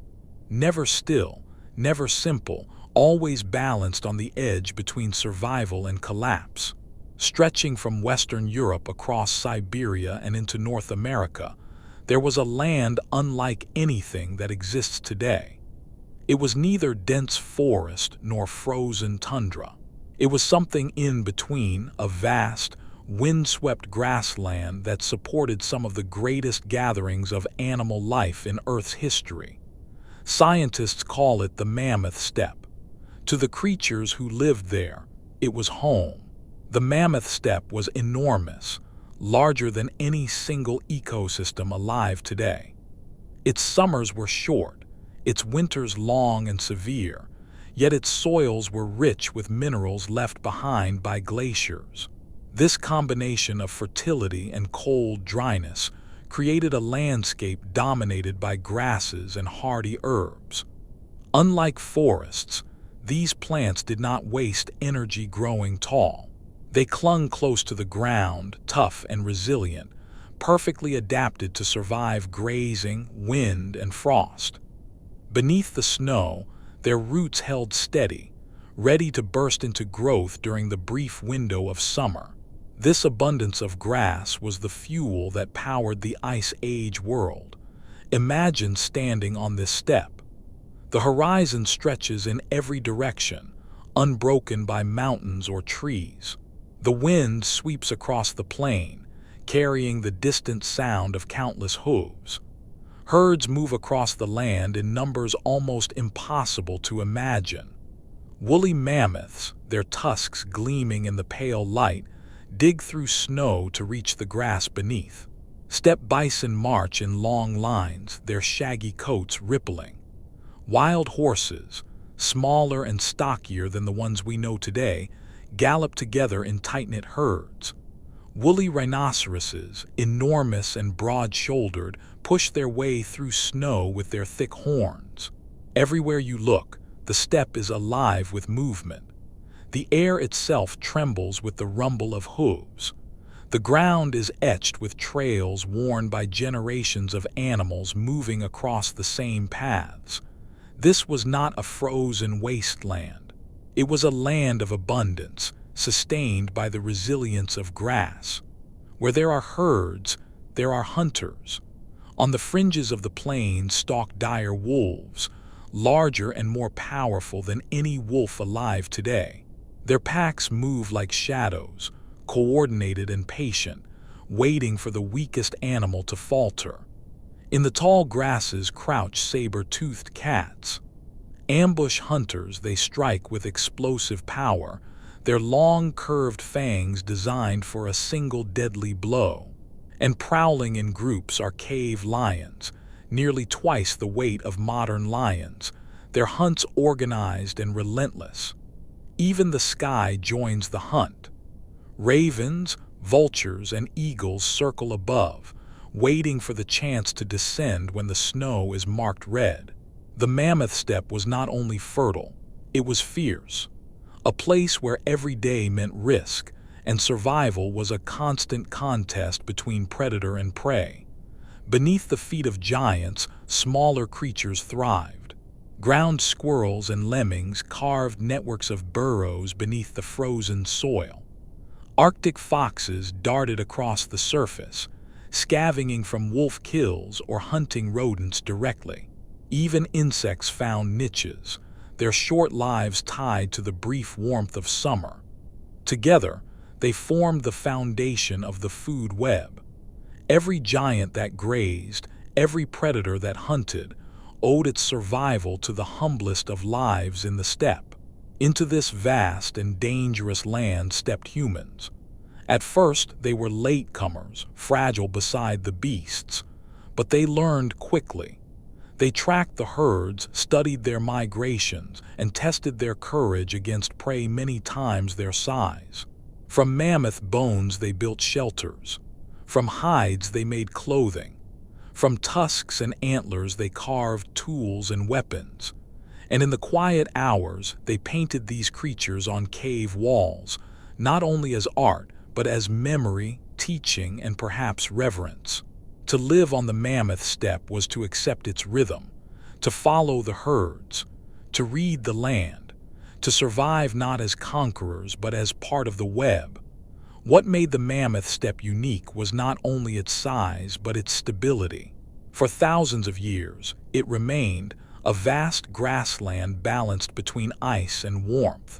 never still, never simple, always balanced on the edge between survival and collapse. Stretching from Western Europe across Siberia and into North America, there was a land unlike anything that exists today. It was neither dense forest nor frozen tundra. It was something in between, a vast, windswept grassland that supported some of the greatest gatherings of animal life in Earth's history. Scientists call it the mammoth steppe. To the creatures who lived there, it was home. The mammoth steppe was enormous, larger than any single ecosystem alive today. Its summers were short, its winters long and severe, yet its soils were rich with minerals left behind by glaciers. This combination of fertility and cold dryness created a landscape dominated by grasses and hardy herbs. Unlike forests, these plants did not waste energy growing tall. They clung close to the ground, tough and resilient, perfectly adapted to survive grazing, wind, and frost. Beneath the snow, their roots held steady, ready to burst into growth during the brief window of summer. This abundance of grass was the fuel that powered the Ice Age world. Imagine standing on this steppe. The horizon stretches in every direction, unbroken by mountains or trees. The wind sweeps across the plain, carrying the distant sound of countless hooves. Herds move across the land in numbers almost impossible to imagine. Woolly mammoths, their tusks gleaming in the pale light, dig through snow to reach the grass beneath. Steppe bison march in long lines, their shaggy coats rippling. Wild horses, smaller and stockier than the ones we know today, gallop together in tight-knit herds. Woolly rhinoceroses, enormous and broad-shouldered, push their way through snow with their thick horns. Everywhere you look, the steppe is alive with movement. The air itself trembles with the rumble of hooves. The ground is etched with trails worn by generations of animals moving across the same paths. This was not a frozen wasteland. It was a land of abundance, sustained by the resilience of grass. Where there are herds, there are hunters. On the fringes of the plains stalk dire wolves, larger and more powerful than any wolf alive today. Their packs move like shadows, coordinated and patient, waiting for the weakest animal to falter. In the tall grasses crouch saber-toothed cats. Ambush hunters, they strike with explosive power, their long curved fangs designed for a single deadly blow. And prowling in groups are cave lions, nearly twice the weight of modern lions, their hunts organized and relentless. Even the sky joins the hunt. Ravens, vultures, and eagles circle above, waiting for the chance to descend when the snow is marked red. The mammoth steppe was not only fertile, it was fierce. A place where every day meant risk, and survival was a constant contest between predator and prey. Beneath the feet of giants, smaller creatures thrived. Ground squirrels and lemmings carved networks of burrows beneath the frozen soil. Arctic foxes darted across the surface, scavenging from wolf kills or hunting rodents directly. Even insects found niches, their short lives tied to the brief warmth of summer. Together, they formed the foundation of the food web. Every giant that grazed, every predator that hunted, owed its survival to the humblest of lives in the steppe. Into this vast and dangerous land stepped humans. At first, they were latecomers, fragile beside the beasts, but they learned quickly. They tracked the herds, studied their migrations, and tested their courage against prey many times their size. From mammoth bones they built shelters. From hides they made clothing. From tusks and antlers they carved tools and weapons. And in the quiet hours they painted these creatures on cave walls, not only as art, but as memory, teaching, and perhaps reverence. To live on the mammoth steppe was to accept its rhythm, to follow the herds, to read the land, to survive not as conquerors but as part of the web. What made the mammoth steppe unique was not only its size but its stability. For thousands of years, it remained a vast grassland balanced between ice and warmth.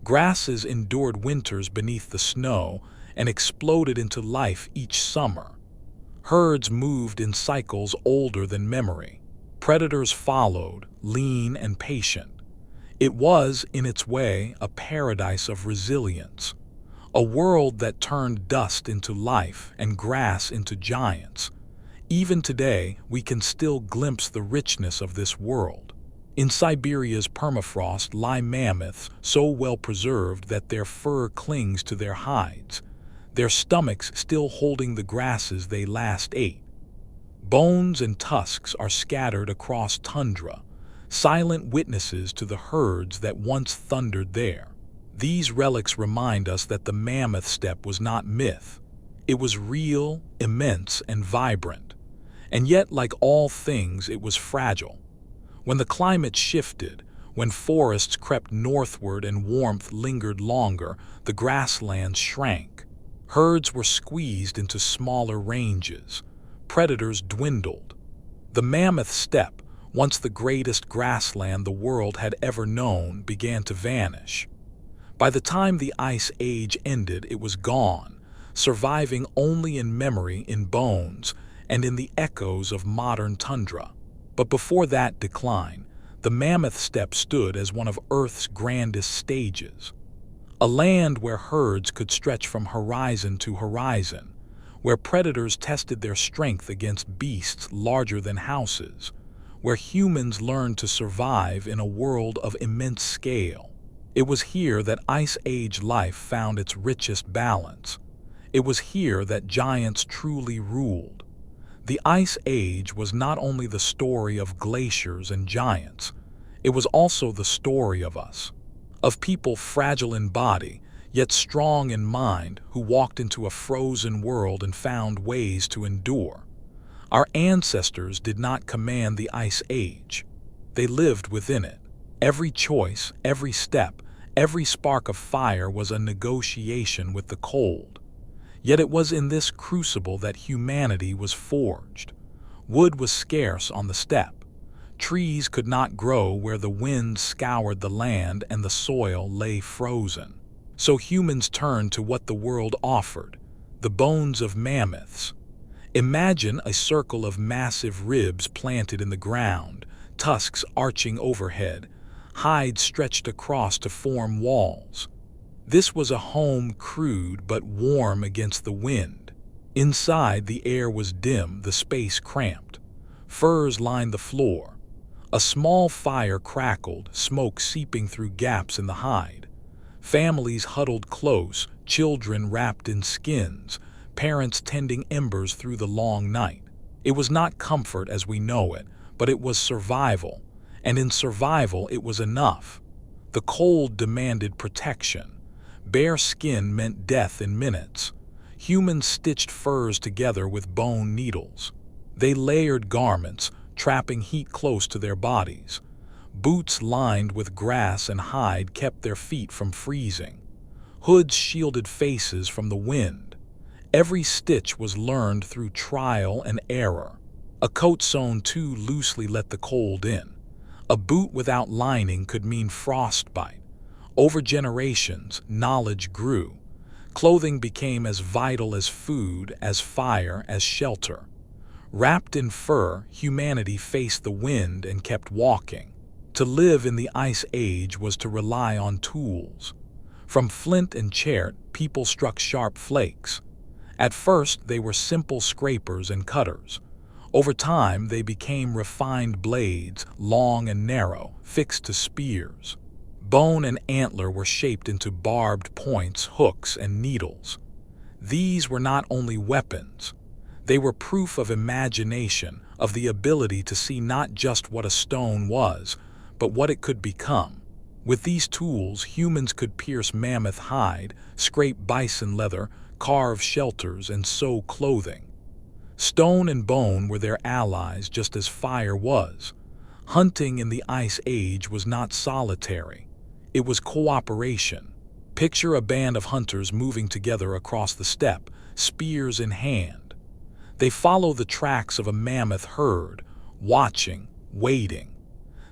Grasses endured winters beneath the snow and exploded into life each summer. Herds moved in cycles older than memory. Predators followed, lean and patient. It was, in its way, a paradise of resilience. A world that turned dust into life and grass into giants. Even today, we can still glimpse the richness of this world. In Siberia's permafrost lie mammoths so well preserved that their fur clings to their hides, their stomachs still holding the grasses they last ate. Bones and tusks are scattered across tundra, silent witnesses to the herds that once thundered there. These relics remind us that the mammoth steppe was not myth. It was real, immense, and vibrant. And yet, like all things, it was fragile. When the climate shifted, when forests crept northward and warmth lingered longer, the grasslands shrank. Herds were squeezed into smaller ranges. Predators dwindled. The mammoth steppe, once the greatest grassland the world had ever known, began to vanish. By the time the Ice Age ended, it was gone, surviving only in memory, in bones, and in the echoes of modern tundra. But before that decline, the mammoth steppe stood as one of Earth's grandest stages. A land where herds could stretch from horizon to horizon, where predators tested their strength against beasts larger than houses, where humans learned to survive in a world of immense scale. It was here that Ice Age life found its richest balance. It was here that giants truly ruled. The Ice Age was not only the story of glaciers and giants, it was also the story of us, of people fragile in body, yet strong in mind, who walked into a frozen world and found ways to endure. Our ancestors did not command the Ice Age. They lived within it. Every choice, every step, every spark of fire was a negotiation with the cold. Yet it was in this crucible that humanity was forged. Wood was scarce on the steppe. Trees could not grow where the wind scoured the land and the soil lay frozen. So humans turned to what the world offered, the bones of mammoths. Imagine a circle of massive ribs planted in the ground, tusks arching overhead, hides stretched across to form walls. This was a home crude but warm against the wind. Inside, the air was dim, the space cramped. Furs lined the floor. A small fire crackled, smoke seeping through gaps in the hide. Families huddled close, children wrapped in skins, parents tending embers through the long night. It was not comfort as we know it, but it was survival, and in survival it was enough. The cold demanded protection. Bare skin meant death in minutes. Humans stitched furs together with bone needles. They layered garments, trapping heat close to their bodies. Boots lined with grass and hide kept their feet from freezing. Hoods shielded faces from the wind. Every stitch was learned through trial and error. A coat sewn too loosely let the cold in. A boot without lining could mean frostbite. Over generations, knowledge grew. Clothing became as vital as food, as fire, as shelter. Wrapped in fur, humanity faced the wind and kept walking. To live in the Ice Age was to rely on tools. From flint and chert, people struck sharp flakes. At first, they were simple scrapers and cutters. Over time, they became refined blades, long and narrow, fixed to spears. Bone and antler were shaped into barbed points, hooks, and needles. These were not only weapons. They were proof of imagination, of the ability to see not just what a stone was, but what it could become. With these tools, humans could pierce mammoth hide, scrape bison leather, carve shelters, and sew clothing. Stone and bone were their allies just as fire was. Hunting in the Ice Age was not solitary. It was cooperation. Picture a band of hunters moving together across the steppe, spears in hand. They follow the tracks of a mammoth herd, watching, waiting.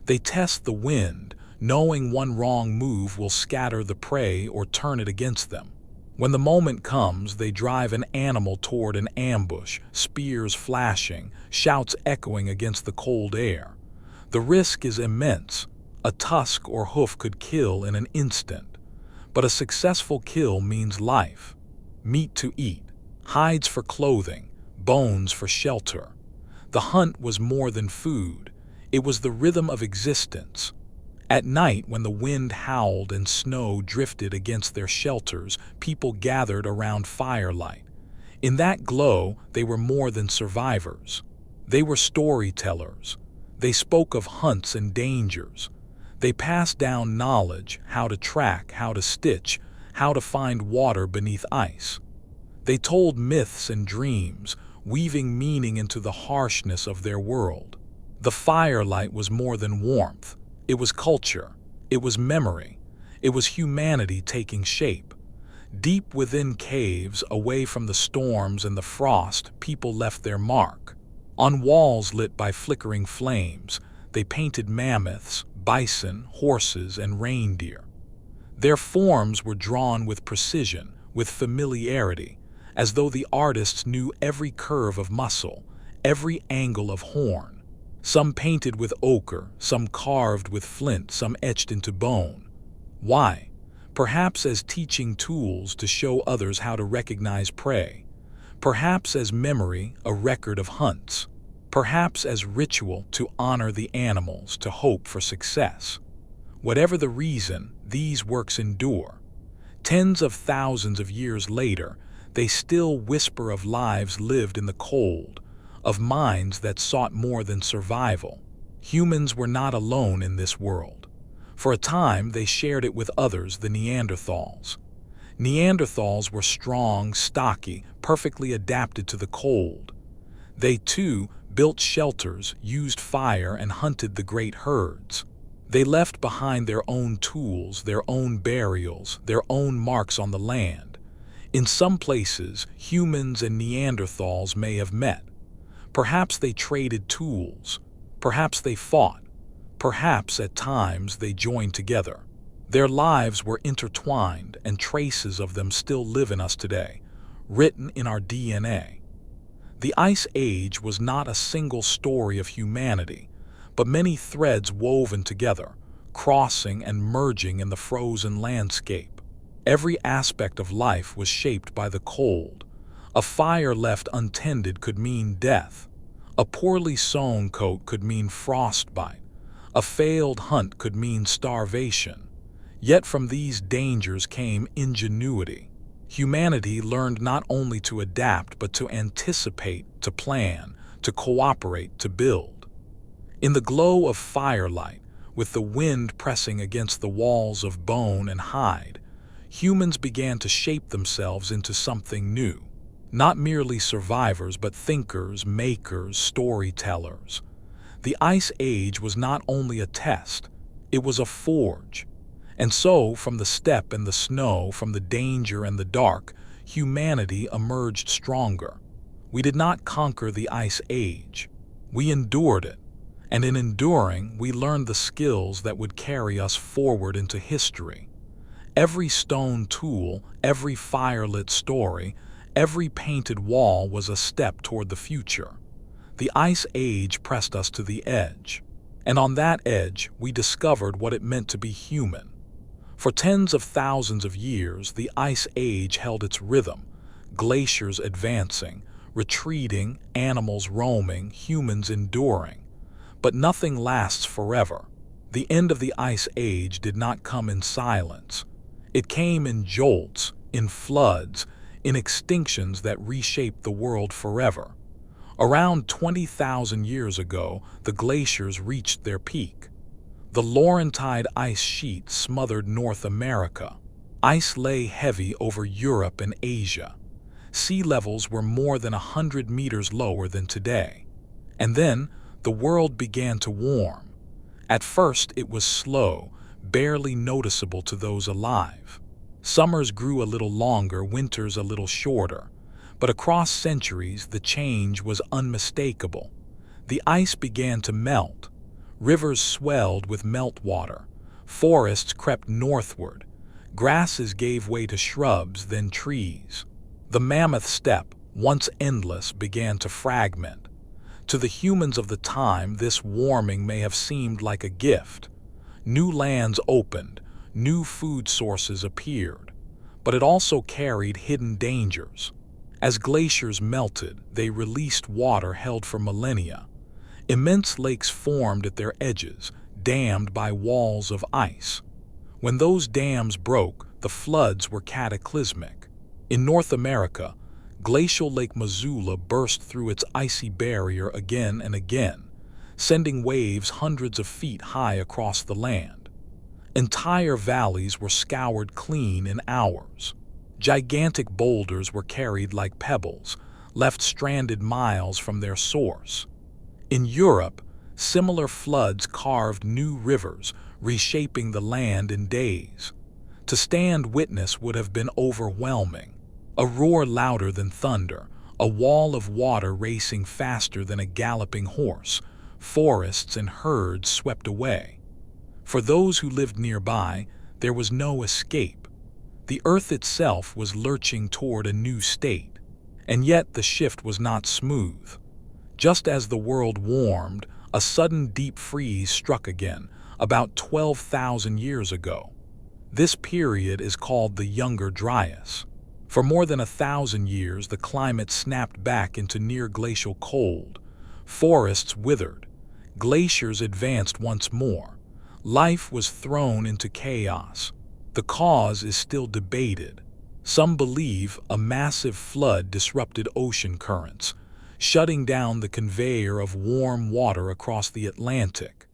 They test the wind, knowing one wrong move will scatter the prey or turn it against them. When the moment comes, they drive an animal toward an ambush, spears flashing, shouts echoing against the cold air. The risk is immense. A tusk or hoof could kill in an instant. But a successful kill means life. Meat to eat, hides for clothing, bones for shelter. The hunt was more than food. It was the rhythm of existence. At night, when the wind howled and snow drifted against their shelters, people gathered around firelight. In that glow, they were more than survivors. They were storytellers. They spoke of hunts and dangers. They passed down knowledge, how to track, how to stitch, how to find water beneath ice. They told myths and dreams, weaving meaning into the harshness of their world. The firelight was more than warmth. It was culture. It was memory. It was humanity taking shape. Deep within caves, away from the storms and the frost, people left their mark. On walls lit by flickering flames, they painted mammoths, bison, horses, and reindeer. Their forms were drawn with precision, with familiarity, as though the artists knew every curve of muscle, every angle of horn. Some painted with ochre, some carved with flint, some etched into bone. Why? Perhaps as teaching tools to show others how to recognize prey. Perhaps as memory, a record of hunts. Perhaps as ritual to honor the animals, to hope for success. Whatever the reason, these works endure. Tens of thousands of years later, they still whisper of lives lived in the cold, of minds that sought more than survival. Humans were not alone in this world. For a time, they shared it with others, the Neanderthals. Neanderthals were strong, stocky, perfectly adapted to the cold. They, too, built shelters, used fire, and hunted the great herds. They left behind their own tools, their own burials, their own marks on the land. In some places, humans and Neanderthals may have met. Perhaps they traded tools. Perhaps they fought. Perhaps at times they joined together. Their lives were intertwined, and traces of them still live in us today, written in our DNA. The Ice Age was not a single story of humanity, but many threads woven together, crossing and merging in the frozen landscape. Every aspect of life was shaped by the cold. A fire left untended could mean death. A poorly sewn coat could mean frostbite. A failed hunt could mean starvation. Yet from these dangers came ingenuity. Humanity learned not only to adapt, but to anticipate, to plan, to cooperate, to build. In the glow of firelight, with the wind pressing against the walls of bone and hide, humans began to shape themselves into something new. Not merely survivors, but thinkers, makers, storytellers. The Ice Age was not only a test, it was a forge. And so, from the steppe and the snow, from the danger and the dark, humanity emerged stronger. We did not conquer the Ice Age. We endured it. And in enduring, we learned the skills that would carry us forward into history. Every stone tool, every firelit story, every painted wall was a step toward the future. The Ice Age pressed us to the edge. And on that edge, we discovered what it meant to be human. For tens of thousands of years, the Ice Age held its rhythm, glaciers advancing, retreating, animals roaming, humans enduring. But nothing lasts forever. The end of the Ice Age did not come in silence. It came in jolts, in floods, in extinctions that reshaped the world forever. Around 20,000 years ago, the glaciers reached their peak. The Laurentide ice sheet smothered North America. Ice lay heavy over Europe and Asia. Sea levels were more than 100 meters lower than today. And then, the world began to warm. At first, it was slow, barely noticeable to those alive. Summers grew a little longer, winters a little shorter. But across centuries, the change was unmistakable. The ice began to melt. Rivers swelled with meltwater. Forests crept northward. Grasses gave way to shrubs, then trees. The mammoth steppe, once endless, began to fragment. To the humans of the time, this warming may have seemed like a gift. New lands opened, new food sources appeared. But it also carried hidden dangers. As glaciers melted, they released water held for millennia. Immense lakes formed at their edges, dammed by walls of ice. When those dams broke, the floods were cataclysmic. In North America, glacial Lake Missoula burst through its icy barrier again and again, sending waves hundreds of feet high across the land. Entire valleys were scoured clean in hours. Gigantic boulders were carried like pebbles, left stranded miles from their source. In Europe, similar floods carved new rivers, reshaping the land in days. To stand witness would have been overwhelming. A roar louder than thunder, a wall of water racing faster than a galloping horse, forests and herds swept away. For those who lived nearby, there was no escape. The earth itself was lurching toward a new state. And yet the shift was not smooth. Just as the world warmed, a sudden deep freeze struck again, about 12,000 years ago. This period is called the Younger Dryas. For more than 1,000 years, the climate snapped back into near-glacial cold. Forests withered. Glaciers advanced once more. Life was thrown into chaos. The cause is still debated. Some believe a massive flood disrupted ocean currents, shutting down the conveyor of warm water across the Atlantic.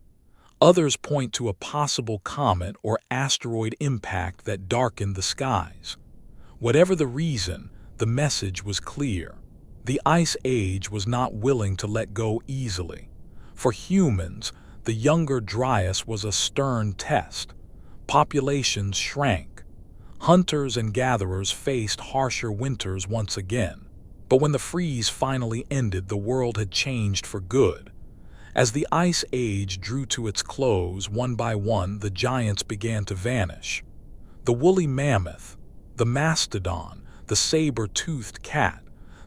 Others point to a possible comet or asteroid impact that darkened the skies. Whatever the reason, the message was clear. The Ice Age was not willing to let go easily. For humans, the younger Dryas was a stern test. Populations shrank. Hunters and gatherers faced harsher winters once again. But when the freeze finally ended, the world had changed for good. As the Ice Age drew to its close, one by one, the giants began to vanish. The woolly mammoth, the mastodon, the saber-toothed cat,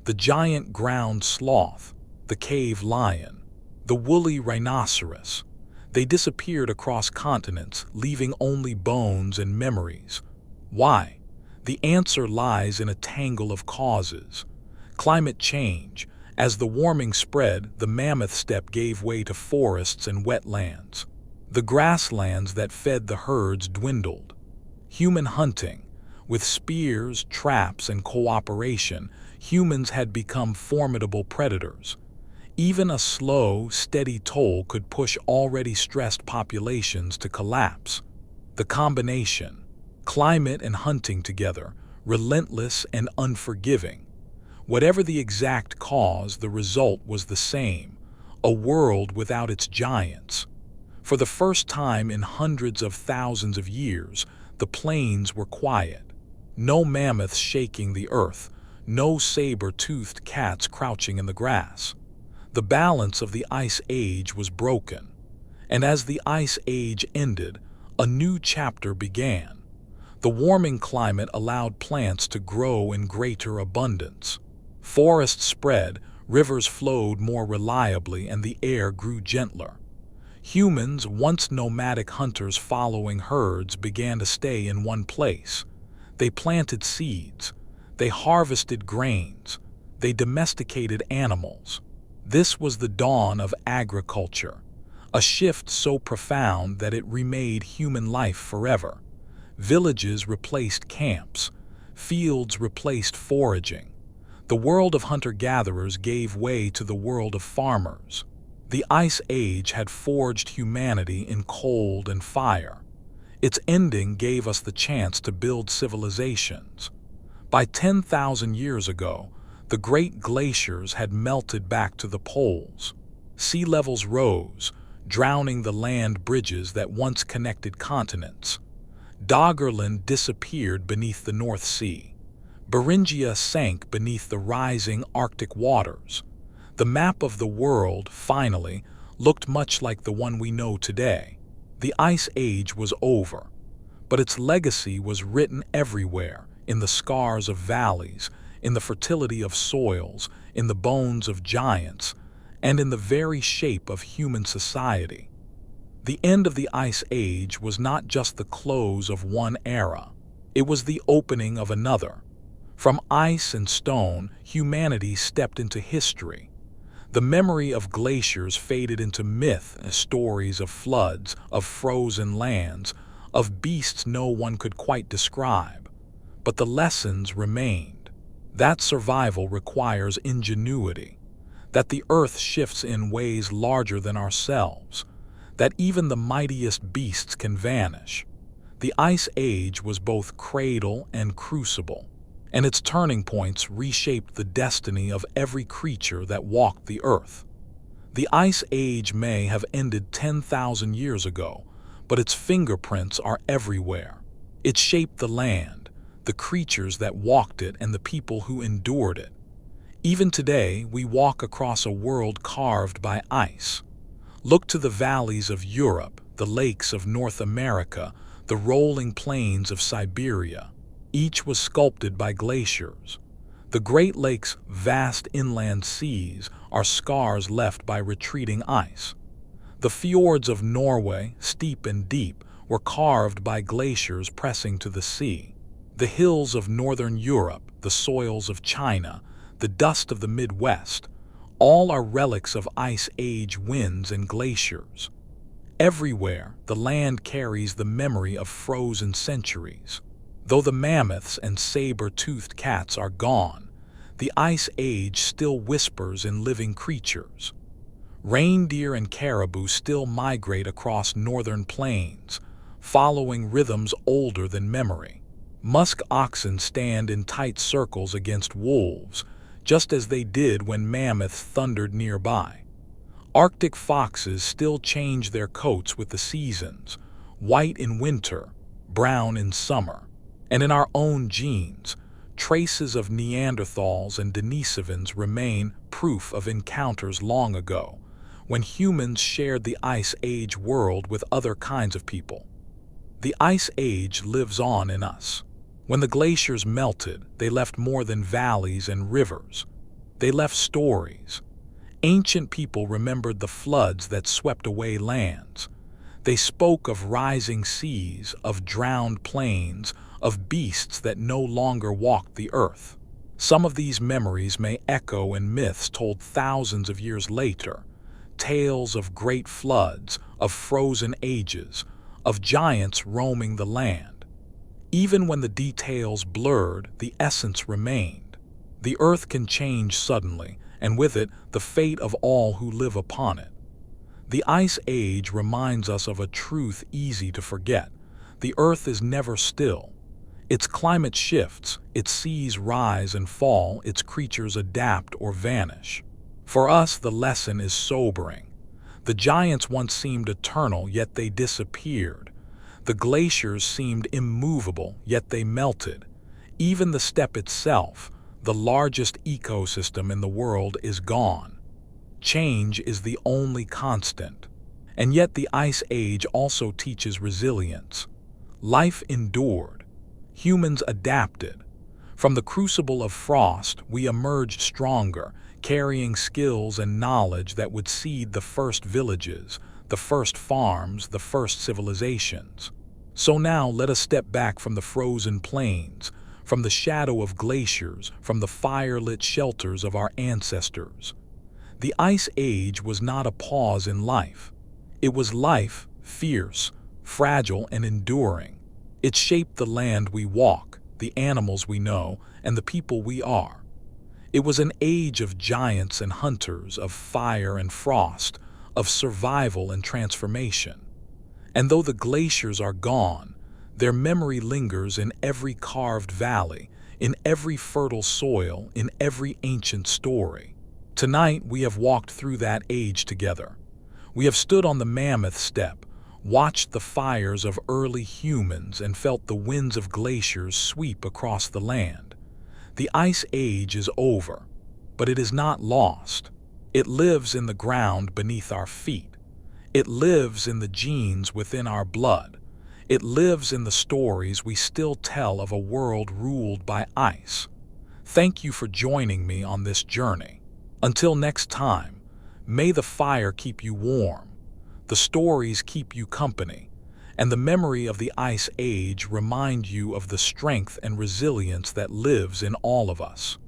the giant ground sloth, the cave lion, the woolly rhinoceros. They disappeared across continents, leaving only bones and memories. Why? The answer lies in a tangle of causes. Climate change. As the warming spread, the mammoth steppe gave way to forests and wetlands. The grasslands that fed the herds dwindled. Human hunting. With spears, traps, and cooperation, humans had become formidable predators. Even a slow, steady toll could push already stressed populations to collapse. The combination, climate and hunting together, relentless and unforgiving. Whatever the exact cause, the result was the same, a world without its giants. For the first time in hundreds of thousands of years, the plains were quiet. No mammoths shaking the earth, no saber-toothed cats crouching in the grass. The balance of the Ice Age was broken. And as the Ice Age ended, a new chapter began. The warming climate allowed plants to grow in greater abundance. Forests spread, rivers flowed more reliably, and the air grew gentler. Humans, once nomadic hunters following herds, began to stay in one place. They planted seeds. They harvested grains. They domesticated animals. This was the dawn of agriculture, a shift so profound that it remade human life forever. Villages replaced camps. Fields replaced foraging. The world of hunter-gatherers gave way to the world of farmers. The Ice Age had forged humanity in cold and fire. Its ending gave us the chance to build civilizations. By 10,000 years ago, the great glaciers had melted back to the poles. Sea levels rose, drowning the land bridges that once connected continents. Doggerland disappeared beneath the North Sea. Beringia sank beneath the rising Arctic waters. The map of the world, finally, looked much like the one we know today. The Ice Age was over, but its legacy was written everywhere, in the scars of valleys, in the fertility of soils, in the bones of giants, and in the very shape of human society. The end of the Ice Age was not just the close of one era, it was the opening of another. From ice and stone, humanity stepped into history. The memory of glaciers faded into myth, stories of floods, of frozen lands, of beasts no one could quite describe. But the lessons remained. That survival requires ingenuity, that the earth shifts in ways larger than ourselves, that even the mightiest beasts can vanish. The Ice Age was both cradle and crucible, and its turning points reshaped the destiny of every creature that walked the earth. The Ice Age may have ended 10,000 years ago, but its fingerprints are everywhere. It shaped the land, the creatures that walked it, and the people who endured it. Even today, we walk across a world carved by ice. Look to the valleys of Europe, the lakes of North America, the rolling plains of Siberia. Each was sculpted by glaciers. The Great Lakes' vast inland seas are scars left by retreating ice. The fjords of Norway, steep and deep, were carved by glaciers pressing to the sea. The hills of northern Europe, the soils of China, the dust of the Midwest, all are relics of Ice Age winds and glaciers. Everywhere, the land carries the memory of frozen centuries. Though the mammoths and saber-toothed cats are gone, the Ice Age still whispers in living creatures. Reindeer and caribou still migrate across northern plains, following rhythms older than memory. Musk oxen stand in tight circles against wolves, just as they did when mammoths thundered nearby. Arctic foxes still change their coats with the seasons, white in winter, brown in summer. And in our own genes, traces of Neanderthals and Denisovans remain proof of encounters long ago, when humans shared the Ice Age world with other kinds of people. The Ice Age lives on in us. When the glaciers melted, they left more than valleys and rivers. They left stories. Ancient people remembered the floods that swept away lands. They spoke of rising seas, of drowned plains, of beasts that no longer walked the earth. Some of these memories may echo in myths told thousands of years later, tales of great floods, of frozen ages, of giants roaming the land. Even when the details blurred, the essence remained. The earth can change suddenly, and with it, the fate of all who live upon it. The Ice Age reminds us of a truth easy to forget. The earth is never still. Its climate shifts, its seas rise and fall, its creatures adapt or vanish. For us, the lesson is sobering. The giants once seemed eternal, yet they disappeared. The glaciers seemed immovable, yet they melted. Even the steppe itself, the largest ecosystem in the world, is gone. Change is the only constant. And yet the Ice Age also teaches resilience. Life endured. Humans adapted. From the crucible of frost, we emerged stronger, carrying skills and knowledge that would seed the first villages, the first farms, the first civilizations. So now let us step back from the frozen plains, from the shadow of glaciers, from the fire-lit shelters of our ancestors. The Ice Age was not a pause in life. It was life, fierce, fragile, and enduring. It shaped the land we walk, the animals we know, and the people we are. It was an age of giants and hunters, of fire and frost, of survival and transformation. And though the glaciers are gone, their memory lingers in every carved valley, in every fertile soil, in every ancient story. Tonight we have walked through that age together. We have stood on the mammoth steppe, watched the fires of early humans, and felt the winds of glaciers sweep across the land. The Ice Age is over, but it is not lost. It lives in the ground beneath our feet. It lives in the genes within our blood. It lives in the stories we still tell of a world ruled by ice. Thank you for joining me on this journey. Until next time, may the fire keep you warm, the stories keep you company, and the memory of the Ice Age remind you of the strength and resilience that lives in all of us.